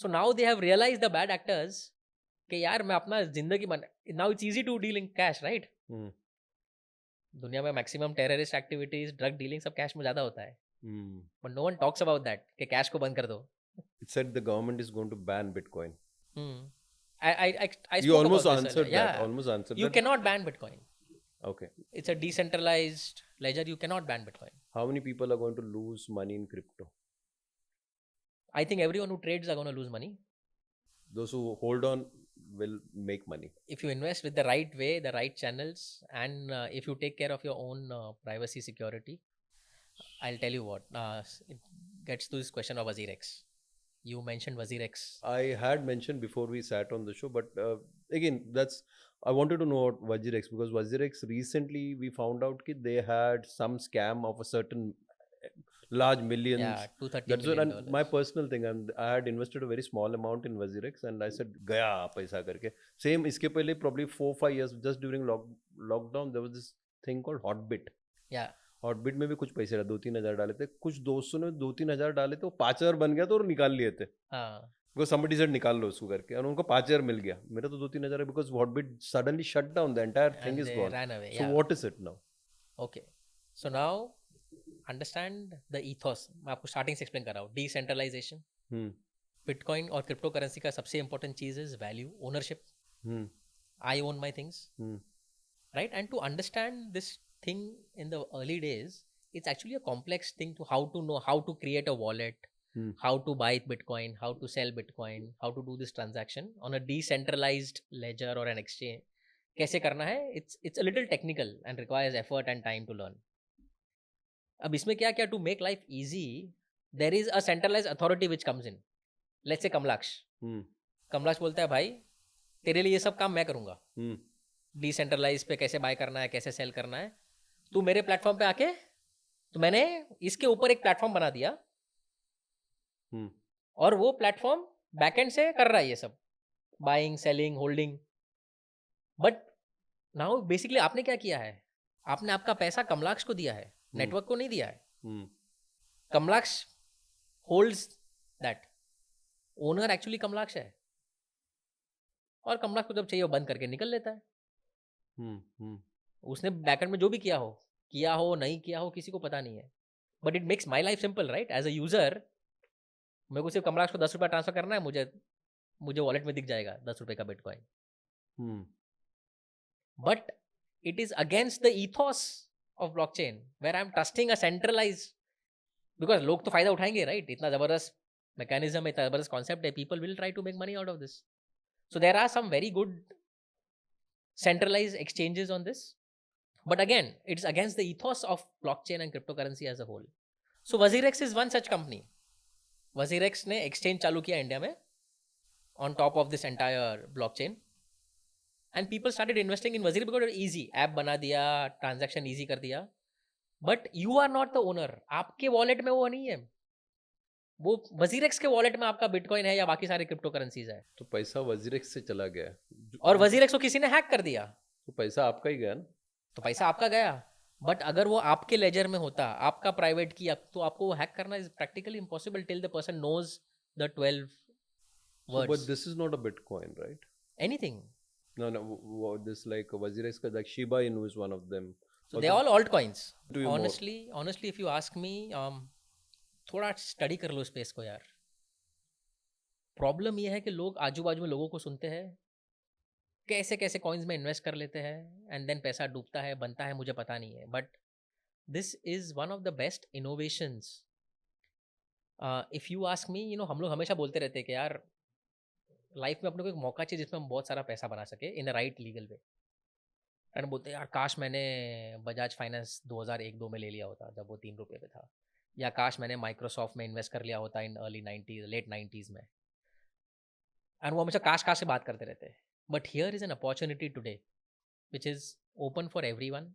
So now they have realize the bad actors कि यार मैं अपना जिंदगी बन, now it's easy to deal in cash, right. दुनिया में maximum terrorist activities, drug dealing सब कैश में ज्यादा होता है, but no one talks about that कि कैश को बंद कर दो. It said the government is going to ban Bitcoin. I You spoke almost about this answered earlier. that. Yeah. Almost answered You that. cannot ban Bitcoin. Okay. It's a decentralized ledger. You cannot ban Bitcoin. How many people are going to lose money in crypto? I think everyone who trades are going to lose money. Those who hold on will make money. If you invest with the right way, the right channels, and if you take care of your own privacy security, I'll tell you what. It gets to this question of WazirX. You mentioned WazirX. I had mentioned before we sat on the show, but again, I wanted to know about WazirX because WazirX recently we found out that they had some scam of a certain large millions. Yeah, $230 That's what, million. and my personal thing, and I had invested a very small amount in WazirX, and I said, "Gaya paisa karke." Same, iske pehle probably 4-5 years just during lockdown, there was this thing called Hotbit. Yeah. Hotbit में भी कुछ पैसे 2-3 हजार डाले थे, कुछ दोस्तों ने 2-3 हजार डाले थे, वो 5,000 बन गया तो और निकाल लिए थे. बिकॉज समबडी सेड निकाल लो उसको करके, और उनको 5,000 मिल गया. मेरा तो 2-3 हजार है, because Hotbit suddenly shut down, the entire thing is gone. So what is it now? Okay, so now understand the ethos. मैं आपको स्टार्टिंग से एक्सप्लेन कर रहा हूँ. डिसेंट्रलाइजेशन, बिटकॉइन और क्रिप्टो करेंसी का सबसे इंपॉर्टेंट चीज is value, ownership. I own my things, right? And to understand this thing in the early days, it's actually a complex thing to how to know how to create a wallet, how to buy Bitcoin, how to sell Bitcoin, how to do this transaction on a decentralized ledger or an exchange. कैसे करना है? It's a little technical and requires effort and time to learn. अब इसमें क्या क्या, to make life easy, there is a centralized authority which comes in. Let's say Kamalaksha. Kamalaksha बोलता है भाई तेरे लिए ये सब काम मैं करूँगा. डिसेंट्रलाइज पे कैसे बाय करना है, कैसे सेल करना है, तू मेरे प्लेटफॉर्म पे आके, तो मैंने इसके ऊपर एक प्लेटफॉर्म बना दिया, और वो प्लेटफॉर्म बैकएंड से कर रहा है ये सब, buying, selling, holding. But now basically आपने क्या किया है? आपने आपका पैसा कमलाक्ष को दिया है, नेटवर्क को नहीं दिया है. Kamalaksha holds that. Owner actually Kamalaksha है, और कमलाक्ष को जब चाहिए वो बंद करके निकल लेता है. उसने बैकएंड में जो भी किया हो नहीं किया हो, किसी को पता नहीं है. But it makes my life simple, right? As a user मेरे को सिर्फ कमलाक्ष को 10 रुपया ट्रांसफर करना है, मुझे वॉलेट में दिख जाएगा 10 रुपए का Bitcoin. But it is against the ethos of blockchain where I am trusting a centralize, because लोग तो फायदा उठाएंगे, राइट? इतना जबरदस्त मैकेनिज्म है, इतना जबरदस्त कॉन्सेप्ट है, people will try to make money out of this. So there are some very good centralized exchanges on this, but again it's against the ethos of blockchain and cryptocurrency as a whole. So WazirX is one such company. WazirX ने exchange चालू किया India में on top of this entire blockchain, and people started investing in WazirX because it's easy. App बना दिया, transaction easy कर दिया, but you are not the owner. आपके wallet में वो नहीं है, वो WazirX के वॉलेट में आपका बिटकॉइन है या बाकी सारे क्रिप्टो करेंसीज है. तो पैसा WazirX से चला गया, और WazirX को किसी ने हैक कर दिया, तो पैसा आपका ही गया ना. तो पैसा आपका गया, बट अगर वो आपके लेजर में होता, आपका प्राइवेट की, तो आपको वो हैक करना is practically impossible till the person knows the 12 So, but words. this is not a Bitcoin, right? Anything. No, no. This like Waziris, like Shiba Inu is one of them. So Or they're all altcoins. do you more? Honestly, if you ask me, थोड़ा study कर लो space को यार. Problem ये है कि लोग आजू बाजू में लोगों को सुनते हैं, कैसे कैसे कॉइन्स में इन्वेस्ट कर लेते हैं, एंड देन पैसा डूबता है, बनता है, मुझे पता नहीं है. But this is one of the best innovations. If you ask me, हम लोग हमेशा बोलते रहते हैं कि यार लाइफ में अपने को एक मौका चाहिए जिसमें हम बहुत सारा पैसा बना सके in the right legal way. And बोलते हैं यार काश मैंने बजाज फाइनेंस 2001-2 में ले लिया होता जब वो 3 रुपये पे था, या काश मैंने माइक्रोसॉफ्ट में इन्वेस्ट कर लिया होता in early 90s, late 90s में. एंड वो हमेशा काश काश से बात करते रहते हैं. But here is an opportunity today which is open for everyone.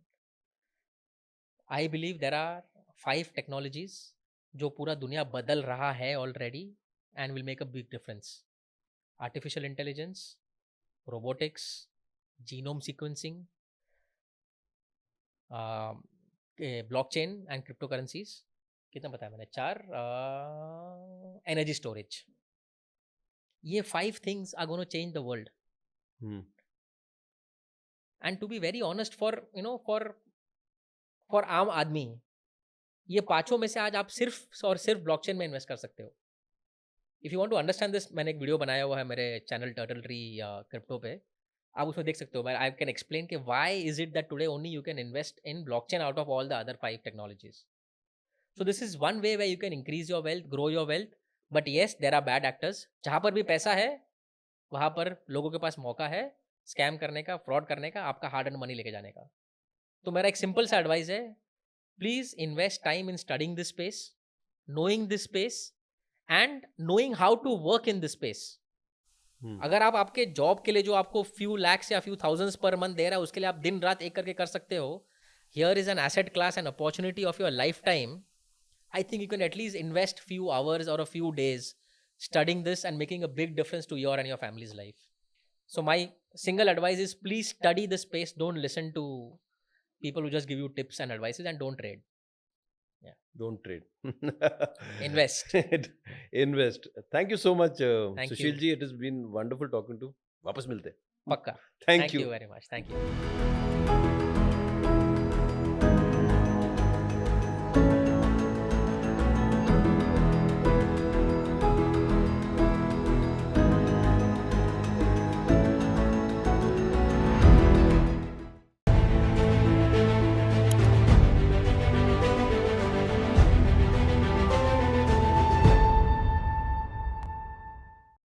I believe there are 5 technologies जो पूरा दुनिया बदल रहा है already and will make a big difference. Artificial intelligence, robotics, genome sequencing, blockchain and crypto currencies. कितना बताया मैंने? 4. Energy storage. ये 5 things are gonna change the world. And to be very honest, for आम आदमी ये 5 में से आज आप सिर्फ और सिर्फ ब्लॉकचेन में इन्वेस्ट कर सकते हो. If you want to understand this, मैंने एक वीडियो बनाया हुआ है मेरे चैनल टर्टल ट्री क्रिप्टो पे, आप उसमें देख सकते हो. आई कैन एक्सप्लेन कि why is it that today only you can invest in blockchain out of all the other 5 technologies. So this is one way where you can increase your wealth, grow your wealth. But yes, there are bad actors. जहाँ पर भी पैसा है वहाँ पर लोगों के पास मौका है स्कैम करने का, फ्रॉड करने का, आपका हार्ड एंड मनी लेके जाने का. तो मेरा एक सिंपल सा एडवाइस है, please invest time in studying this space, knowing this space and knowing how to work in this space. अगर आप आपके जॉब के लिए जो आपको फ्यू लैक्स या फ्यू थाउजेंड्स पर मंथ दे रहा है, उसके लिए आप दिन रात एक करके कर सकते हो. Here is an asset class and opportunity of your life time. I think you can at least invest few hours or a few days studying this and making a big difference to your and your family's life. So my single advice is please study the space. Don't listen to people who just give you tips and advices, and don't trade. Don't trade. Invest. Invest. Thank you so much, Thank Sushil you. ji. It has been wonderful talking to. वापस मिलते हैं. Pakka. Thank you. Thank you very much. Thank you.